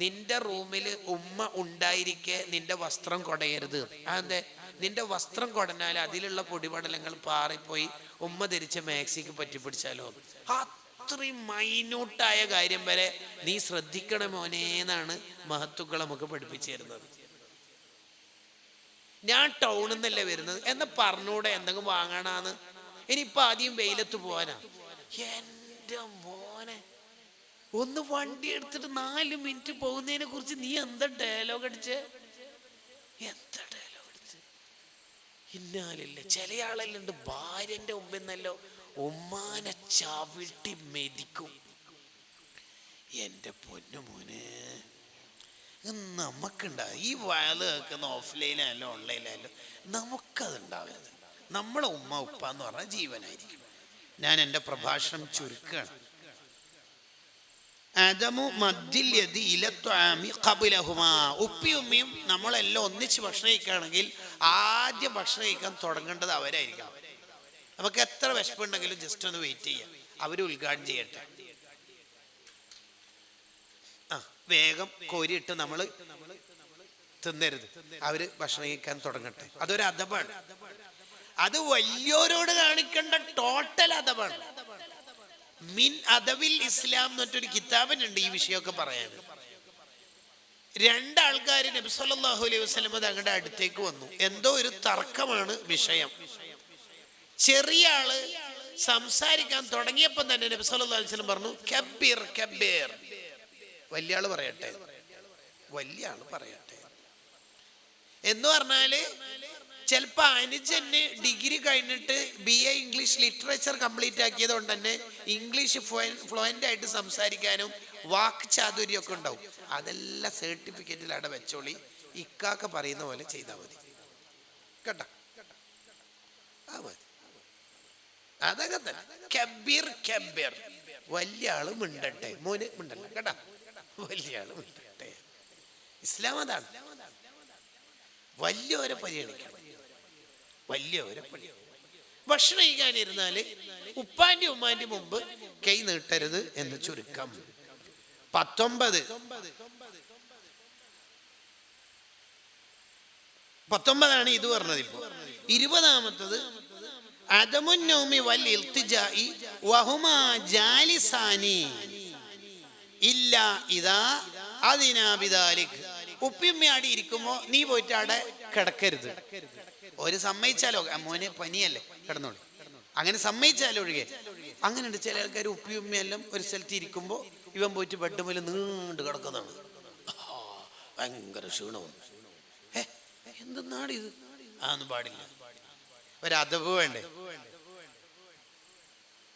നിന്റെ റൂമിൽ ഉമ്മ ഉണ്ടായിരിക്കെ നിന്റെ വസ്ത്രം കുടയരുത്. അതെന്തേ? നിന്റെ വസ്ത്രം കൊടഞ്ഞാൽ അതിലുള്ള പൊടിപടലങ്ങൾ പാറിപ്പോയി ഉമ്മ ധരിച്ച മാക്സിക്ക് പറ്റിപ്പിടിച്ചാലോ. അത്രയും മൈന്യൂട്ടായ കാര്യം വരെ നീ ശ്രദ്ധിക്കണം മോനേന്നാണ് മഹത്തുക്കൾ നമുക്ക് പഠിപ്പിച്ചു തരുന്നത്. ഞാൻ ടൗണിൽ നിന്നല്ലേ വരുന്നത് എന്ന് പറഞ്ഞൂടെ എന്തെങ്കിലും വാങ്ങണാന്ന്. ഇനിയിപ്പോൾ ആദ്യം വെയിലത്ത് പോകാനാ. എൻ്റെ മോനെ, ഒന്ന് വണ്ടി എടുത്തിട്ട് 4 മിനിറ്റ് പോകുന്നതിനെ കുറിച്ച് നീ എന്താ ഡയലോഗ് അടിച്ച്, എന്താ ഡയലോഗ് അടിച്ച്. ഇന്നാലില്ല ചില ആളെല്ലാം ഭാര്യൻ്റെ മുമ്പിൽ നിന്നല്ലോ ഉമ്മാനെ ചവിട്ടി മെതിക്കും. എൻ്റെ പൊന്നു മോനെ, നമുക്കുണ്ടാവും ഈ വയല് കേൾക്കുന്ന ഓഫ്ലൈനായാലും ഓൺലൈനായാലും നമുക്കതുണ്ടാവരുത്. നമ്മളെ ഉമ്മ ഉപ്പ എന്ന് പറഞ്ഞാൽ ജീവനായിരിക്കും. ഞാൻ എൻ്റെ പ്രഭാഷണം ചുരുക്കുകയാണ്. ഉപ്പിയും ഉമ്മയും നമ്മളെല്ലാം ഒന്നിച്ച് ഭക്ഷണം കഴിക്കുകയാണെങ്കിൽ ആദ്യം ഭക്ഷണം കഴിക്കാൻ തുടങ്ങേണ്ടത് അവരായിരിക്കണം. നമുക്ക് എത്ര വിശപ്പുണ്ടെങ്കിലും ജസ്റ്റ് ഒന്ന് വെയിറ്റ് ചെയ്യാം, അവർ ഉദ്ഘാടനം ചെയ്യട്ടെ. വേഗം കോരിയിട്ട് നമ്മൾ തിന്നരുത്, അവര് ഭക്ഷണം കഴിക്കാൻ തുടങ്ങട്ടെ. അതൊരു അദബാണ്. അത് വലിയോരോട് കാണിക്കേണ്ട ടോട്ടൽ അദബാണ്. മിൻ അദബിൽ ഇസ്ലാം എന്ന് പറഞ്ഞൊരു കിതാബിനുണ്ട് ഈ വിഷയമൊക്കെ പറയാൻ. 2 ആൾക്കാർ നബി സല്ലല്ലാഹു അലൈഹി വസല്ലം തങ്ങളുടെ അടുത്തേക്ക് വന്നു. എന്തോ ഒരു തർക്കമാണ് വിഷയം. ചെറിയ ആള് സംസാരിക്കാൻ തുടങ്ങിയപ്പോൾ തന്നെ നബി സല്ലല്ലാഹു അലൈഹി വസല്ലം പറഞ്ഞു, കബ്ബിർ കബ്ബിർ, വലിയ ആള് പറയട്ടെ, വലിയ ആള് പറയട്ടെ എന്ന് പറഞ്ഞാല് ചിലപ്പോൾ അനുജന് ഡിഗ്രി കഴിഞ്ഞിട്ട് BA ഇംഗ്ലീഷ് ലിറ്ററേച്ചർ കംപ്ലീറ്റ് ആക്കിയത് കൊണ്ട് തന്നെ ഇംഗ്ലീഷ് ഫ്ലുവൻ്റ് ആയിട്ട് സംസാരിക്കാനും വാക്ക് ചാതുര്യമൊക്കെ ഉണ്ടാവും. അതെല്ലാം സർട്ടിഫിക്കറ്റിൽ അവിടെ വെച്ചോളി, ഇക്കാക്ക പറയുന്ന പോലെ ചെയ്താൽ മതി കേട്ടോ. അതൊക്കെ തന്നെ കബീർ കബീർ, വലിയ ആള് മിണ്ടട്ടെ, മോന് മിണ്ടല്ല കേട്ടോ, വലിയ ആള് മിണ്ടട്ടെ. ഇസ്ലാം അതാണ്, വലിയവരെ പരിഗണിക്കണം, വലിയവരെ പരിഗണിക്കണം. ഭക്ഷണം കഴിക്കാനിരുന്നാല് ഉപ്പാന്റെ ഉമ്മാന്റെ മുമ്പ് കൈ നീട്ടരുത് എന്ന് ചുരുക്കം. 19 ഇത് പറഞ്ഞത്. ഇപ്പോ 20ാമത്തത് അദമുന്നൗമി വൽ ഇൽത്തിജാഇ വഹുമാ ജാലിസാനി ഇല്ലാ ഇദാ അദിനാ ബിദാലിക്. ഉപ്പിയമ്മയാടി ഇരിക്കുമ്പോ നീ പോയിട്ട് അവിടെ കിടക്കരുത്. ഒരു സമ്മതിച്ചാലോ, മോനെ പനിയല്ലേ കിടന്നോളി, അങ്ങനെ സമ്മതിച്ചാലോ ഒഴികെ. അങ്ങനെയുണ്ട് ചില ആൾക്കാർ ഉപ്പിയമ്മയെല്ലാം ഒരു സ്ഥലത്ത് ഇരിക്കുമ്പോ ഇവൻ പോയിട്ട് ബെഡ് മേലെ നീണ്ടു കിടക്കുന്നതാണ്, ഭയങ്കര ക്ഷീണവും. എന്തെന്നാടിത്? അതൊന്നും പാടില്ല, ഒരദബ് വേണ്ടേ,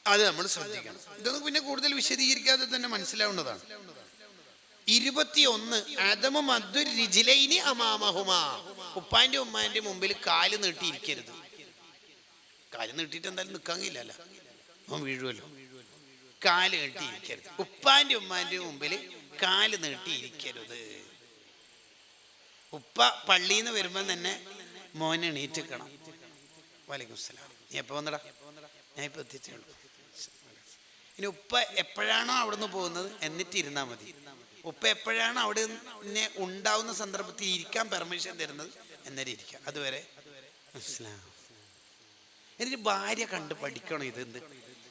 അത് നമ്മൾ ശ്രദ്ധിക്കണം. ഇതൊന്നും പിന്നെ കൂടുതൽ വിശദീകരിക്കാതെ തന്നെ മനസ്സിലാവുന്നതാണ്. 21 അദമു മദ്ദുർ റിജ്ലൈനി അമാമഹുമാ, ഉപ്പാന്റെ ഉമ്മാന്റെ മുമ്പിൽ കാല് നീട്ടിയിരിക്കരുത്. കാല് നീട്ടിയിട്ട് എന്തായാലും നിൽക്കാൻ കഴിയില്ലല്ലോ, അവൻ വീഴുമല്ലോ. കാല് നീട്ടിയിരിക്കരുത്, ഉപ്പാന്റെ ഉമ്മാന്റെ മുമ്പിൽ കാല് നീട്ടിയിരിക്കരുത്. ഉപ്പ പള്ളിയിൽ നിന്ന് വരുമ്പം തന്നെ മോനെ എണീറ്റിക്കണം. വലൈക്കും സ്സലാം, നീ എപ്പോൾ വന്നടാ? ഞാൻ ഇപ്പോൾ എത്തിച്ചേ ഉള്ളൂ. ഇനി ഉപ്പ എപ്പോഴാണോ അവിടെ നിന്ന് പോകുന്നത് എന്നിട്ട് ഇരുന്നാൽ മതി. ഉപ്പ എപ്പോഴാണ് അവിടെ നിന്ന് ഉണ്ടാവുന്ന സന്ദർഭത്തിൽ ഇരിക്കാൻ പെർമിഷൻ തരുന്നത് എന്നേരം ഇരിക്കുക, അതുവരെ. എന്നിട്ട് ഭാര്യ കണ്ട് പഠിക്കണം. ഇതെന്ത്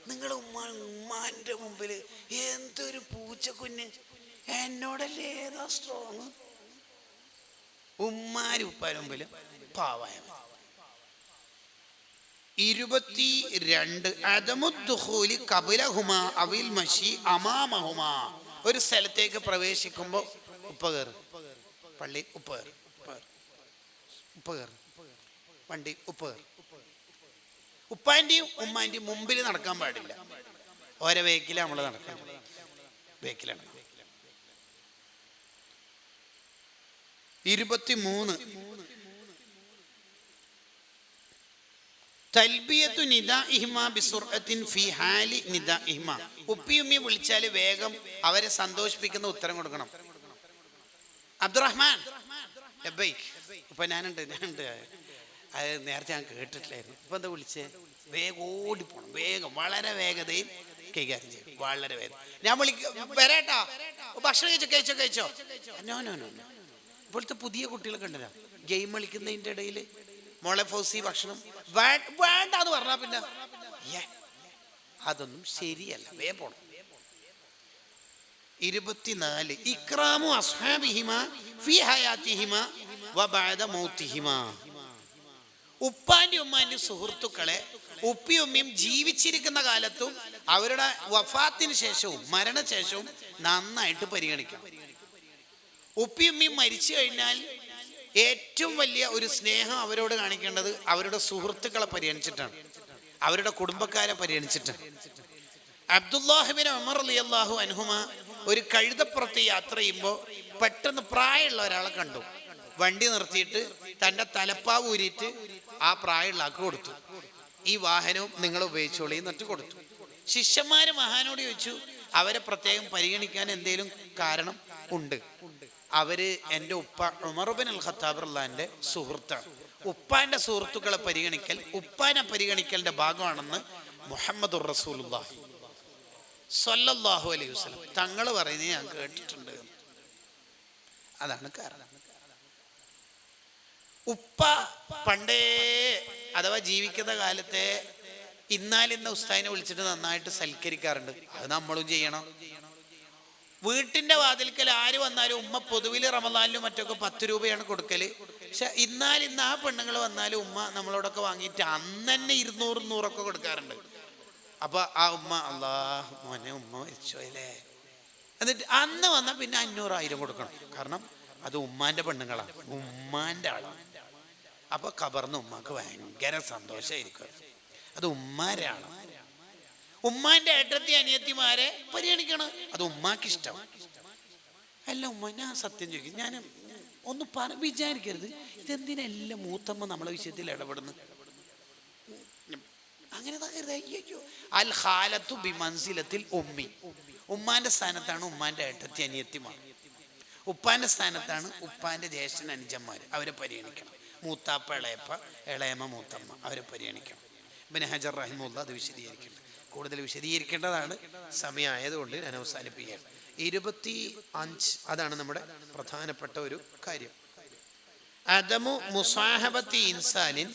നിങ്ങൾ ഉമ്മാന്റെ മുമ്പിൽ എന്തൊരു പൂച്ചക്കുഞ്ഞ്, എന്നോടല്ലേ ഏതാ സ്ട്രോങ്. ഉമ്മാരും ഉപ്പാരുടെ മുമ്പിൽ പാവായ. 22 അദമുദ്ദുഖൂലി ഖബലഹുമാ അവിൽ മശി അമാമഹുമാ. ഒരു സ്ഥലത്തേക്ക് പ്രവേശിക്കുമ്പോൾ ഉപ്പ കയറ്, പള്ളി ഉപ്പ കയറ്, ഉപ്പ കയറ്, വണ്ടി ഉപ്പ കയറ്. ഉപ്പാൻ്റെയും ഉമ്മാൻ്റെയും മുമ്പിൽ നടക്കാൻ പാടില്ല, ഓരോ വേക്കിലാണ് നമ്മൾ നടക്കേണ്ടത്, വേക്കിലാണ്. 23 തൽബിയത്തു നിദാഇഹിമാ ബിസുർഅത്തിൻ ഫീ ഹാലി നിദാഇഹിമാ. ഉപ്പിയുമ്മി വിളിച്ചാൽ വേഗം അവരെ സന്തോഷിപ്പിക്കുന്ന ഉത്തരം കൊടുക്കണം. അബ്ദുറഹ്മാൻ ലബ്ബൈക്. ഇപ്പൊ ഞാനുണ്ട്, അത് നേരത്തെ ഞാൻ കേട്ടിട്ടില്ലായിരുന്നു. ഇപ്പൊ എന്താ വിളിച്ചേ? വേഗം ഓടിപ്പോണം, വേഗം, വളരെ വേഗതയിൽ കൈകാര്യം ചെയ്യും, വളരെ വേഗം. ഞാൻ വരാട്ടാ, ഭക്ഷണം കഴിച്ചോ. നോ. ഇപ്പോഴത്തെ പുതിയ കുട്ടികളൊക്കെ ഉണ്ടല്ലോ, ഗെയിം കളിക്കുന്നതിൻ്റെ ഇടയിൽ മോളെ ഫൗസി ഭക്ഷണം വേണ്ട എന്ന് പറഞ്ഞാൽ പിന്നെ അതൊന്നും ശരിയല്ല. വേ പോണം. 24 ഇക്റാമു അസ്ഹാബിഹിമ ഫീ ഹയാതിഹിമ വബഅദ മൗതിഹിമ. ഉപ്പാന്റെ ഉമ്മാന്റെ സുഹൃത്തുക്കളെ ഉപ്പിയും ഉമ്മയും ജീവിച്ചിരിക്കുന്ന കാലത്തും അവരുടെ വഫാത്തിന് ശേഷവും മരണശേഷവും നന്നായിട്ട് പരിഗണിക്കണം. ഉപ്പിയും ഉമ്മയും മരിച്ചു കഴിഞ്ഞാൽ ഏറ്റവും വലിയ ഒരു സ്നേഹം അവരോട് കാണിക്കേണ്ടത് അവരുടെ സുഹൃത്തുക്കളെ പരിഗണിച്ചിട്ടാണ്, അവരുടെ കുടുംബക്കാരെ പരിഗണിച്ചിട്ടാണ്. അബ്ദുല്ലാഹിബിൻ ഉമർ റളിയല്ലാഹു അൻഹുമ ഒരു കഴുതപ്പുറത്ത് യാത്ര ചെയ്യുമ്പോൾ പെട്ടെന്ന് പ്രായമുള്ള ഒരാളെ കണ്ടു. വണ്ടി നിർത്തിയിട്ട് തൻ്റെ തലപ്പാവ് ഊരിയിട്ട് ആ പ്രായമുള്ള ആൾക്ക് കൊടുത്തു. ഈ വാഹനവും നിങ്ങൾ ഉപയോഗിച്ചോളി എന്നിട്ട് കൊടുത്തു. ശിഷ്യന്മാര് മഹാനോട് ചോദിച്ചു, അവരെ പ്രത്യേകം പരിഗണിക്കാൻ എന്തെങ്കിലും കാരണം ഉണ്ട്? അവര് എൻ്റെ ഉപ്പ ഉമർ ബിൻ അൽ ഖത്താബ് റളിയല്ലാഹുവിന്റെ സുഹൃത്താണ്. ഉപ്പാന്റെ സുഹൃത്തുക്കളെ പരിഗണിക്കൽ ഉപ്പാനെ പരിഗണിക്കലിന്റെ ഭാഗമാണെന്ന് മുഹമ്മദുർ റസൂലുള്ളാഹി സ്വല്ലല്ലാഹു അലൈഹി വസല്ലം തങ്ങൾ പറയുന്നത് ഞാൻ കേട്ടിട്ടുണ്ട്. അതാണ് കാരണം. ഉപ്പ പണ്ടേ അഥവാ ജീവിക്കുന്ന കാലത്തെ ഇന്നാലിന്ന ഉസ്താദിനെ വിളിച്ചിട്ട് നന്നായിട്ട് സൽക്കരിക്കാറുണ്ട്. അത് നമ്മളും ചെയ്യണം. വീട്ടിന്റെ വാതിൽക്കൽ ആര് വന്നാലും ഉമ്മ പൊതുവിൽ റമദാനിലും മറ്റൊക്കെ 10 രൂപയാണ് കൊടുക്കല്. പക്ഷെ ഇന്നാലിന്ന് ആ പെണ്ണുങ്ങൾ വന്നാലും ഉമ്മ നമ്മളോടൊക്കെ വാങ്ങിയിട്ട് അന്ന് തന്നെ 200 100 കൊടുക്കാറുണ്ട്. അപ്പൊ ആ ഉമ്മ അല്ലാഹ് മോനെ ഉമ്മ മരിച്ചോയല്ലേ, എന്നിട്ട് അന്ന് വന്നാൽ പിന്നെ 500 1000 കൊടുക്കണം. കാരണം അത് ഉമ്മാന്റെ പെണ്ണുങ്ങളാണ്, ഉമ്മാന്റെ ആളാണ്. അപ്പൊ ഖബറിന് ഉമ്മാക്ക് ഭയങ്കര സന്തോഷമായിരിക്കും. അത് ഉമ്മാന്റെ ആളാണ്. ഉമ്മാന്റെ ഏട്ടത്തി അനിയത്തിമാരെ പരിഗണിക്കണം, അത് ഉമ്മാക്ക് ഇഷ്ടം. അല്ല ഉമ്മ, ഞാൻ സത്യം ചോദിക്കും, ഞാൻ ഒന്ന് വിചാരിക്കരുത് ഇതെന്തിനെല്ലാം മൂത്തമ്മ നമ്മളെ വിഷയത്തിൽ ഇടപെടുന്നു. അങ്ങനെ അൽ ഖാലത്തു ബിമൻസിലത്തിൽ ഉമ്മി. ഉമ്മാന്റെ സ്ഥാനത്താണ് ഉമ്മാന്റെ ഏട്ടത്തി അനിയത്തിമാർ. ഉപ്പാന്റെ സ്ഥാനത്താണ് ഉപ്പാന്റെ ജ്യേഷ്ഠൻ അനുജന്മാർ, അവരെ പരിഗണിക്കണം. മൂത്താപ്പ ഇളയപ്പ, ഇളയമ്മ മൂത്തമ്മ, അവരെ പരിഗണിക്കണം. ഇബ്നു ഹജർ റഹിമഹുല്ലാ അത് വിശദീകരിക്കണം. കൂടുതൽ വിശദീകരിക്കേണ്ടതാണ്, സമയമായതുകൊണ്ട് ഞാൻ അവസാനിപ്പിക്കുകയാണ്. 25 അതാണ് നമ്മുടെ പ്രധാനപ്പെട്ട ഒരു കാര്യം. അദമു മുസാഹബത്തി ഇൻസാനിൻ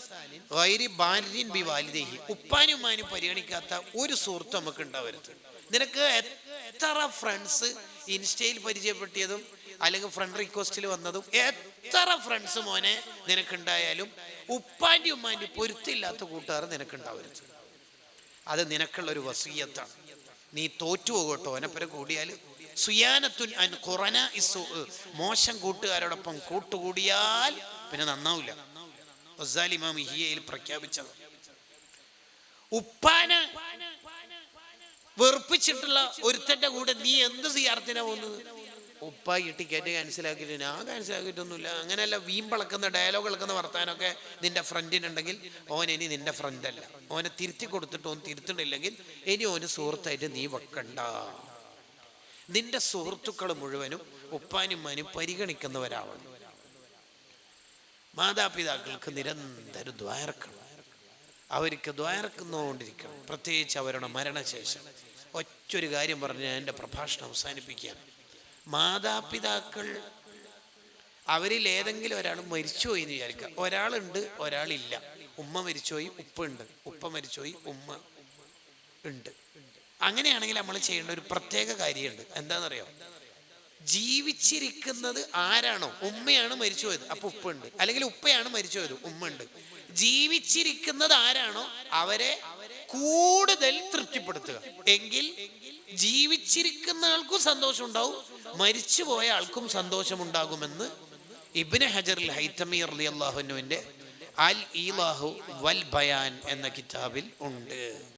ഗൈരി ബാരിൻ ബിവാലിദൈഹി. ഉപ്പാനും ഉമ്മാനും പരിഗണിക്കാത്ത ഒരു സുഹൃത്ത് നമുക്ക് ഉണ്ടാവരുത്. നിനക്ക് എത്ര ഫ്രണ്ട്സ് ഇൻസ്റ്റയിൽ പരിചയപ്പെട്ടിയതും അല്ലെങ്കിൽ ഫ്രണ്ട് റിക്വസ്റ്റിൽ വന്നതും എത്ര ഫ്രണ്ട്സ് മോനെ നിനക്കുണ്ടായാലും ഉപ്പാൻ്റെ ഉമ്മാൻ്റെ പൊരുത്തില്ലാത്ത കൂട്ടുകാർ നിനക്കുണ്ടാവരുത്. അത് നിനക്കുള്ളൊരു വസിയ്യത്താണ്. നീ തോറ്റുപോകട്ടോ ഓനപ്പുരം കൂടിയാൽ. സുയാനത്തുൻ അൻ ഖുറന ഇസു, മോശം കൂട്ടുകാരോടൊപ്പം കൂട്ടുകൂടിയാൽ പിന്നെ നന്നാവില്ല. ഗസാലി ഇമാം ഇഹ്യയിൽ പ്രഖ്യാപിച്ചത്. ഉപ്പാനെ വെറുപ്പിച്ചിട്ടുള്ള ഒരുത്തന്റെ കൂടെ നീ എന്ത് സിയാറത്തിനാ പോകുന്നത്? ഉപ്പ ഈ ടിക്കറ്റ് ക്യാൻസലാക്കിയിട്ട് ഞാൻ ക്യാൻസലാക്കിയിട്ടൊന്നുമില്ല, അങ്ങനെയല്ല വീമ്പളക്കുന്ന ഡയലോഗ് കളക്കുന്ന വർത്താനൊക്കെ നിന്റെ ഫ്രണ്ടിനുണ്ടെങ്കിൽ ഓൻ ഇനി നിന്റെ ഫ്രണ്ടല്ല. ഓനെ തിരുത്തി കൊടുത്തിട്ട് ഓൻ തിരുത്തണില്ലെങ്കിൽ ഇനി ഓന് സുഹൃത്തായിട്ട് നീ വെക്കണ്ട. നിന്റെ സുഹൃത്തുക്കൾ മുഴുവനും ഉപ്പാനുമ്മാനും പരിഗണിക്കുന്നവരാവണം. മാതാപിതാക്കൾക്ക് നിരന്തരം ദ്വാരക്കണം, അവർക്ക് ദ്വാരക്കുന്നുകൊണ്ടിരിക്കണം. പ്രത്യേകിച്ച് അവരുടെ മരണശേഷം. ഒറ്റൊരു കാര്യം പറഞ്ഞ് ഞാൻ എൻ്റെ പ്രഭാഷണം അവസാനിപ്പിക്കുകയാണ്. മാതാപിതാക്കൾ അവരിൽ ഏതെങ്കിലും ഒരാൾ മരിച്ചുപോയി എന്ന് വിചാരിക്കുക. ഒരാളുണ്ട്, ഒരാളില്ല. ഉമ്മ മരിച്ചുപോയി, ഉപ്പ ഉണ്ട്. ഉപ്പ മരിച്ചുപോയി, ഉമ്മ ഉണ്ട്. അങ്ങനെയാണെങ്കിൽ നമ്മൾ ചെയ്യേണ്ട ഒരു പ്രത്യേക കാര്യമുണ്ട്. എന്താണെന്നറിയോ? ജീവിച്ചിരിക്കുന്നത് ആരാണോ, ഉമ്മയാണ് മരിച്ചുപോയത്, അപ്പൊ ഉപ്പ ഉണ്ട്. അല്ലെങ്കിൽ ഉപ്പയാണ് മരിച്ചുപോയത്, ഉമ്മ ഉണ്ട്. ജീവിച്ചിരിക്കുന്നത് ആരാണോ അവരെ കൂടുതൽ തൃപ്തിപ്പെടുത്തുക. എങ്കിൽ ജീവിച്ചിരിക്കുന്ന ആൾക്കും സന്തോഷം ഉണ്ടാവും, മരിച്ചുപോയ ആൾക്കും സന്തോഷമുണ്ടാകുമെന്ന് ഇബ്നു ഹജറുൽ ഹൈതമി റളിയല്ലാഹു അൻഹുവിന്റെ അൽ ഈലാഹു വൽ ബയാൻ എന്ന കിതാബിൽ ഉണ്ട്.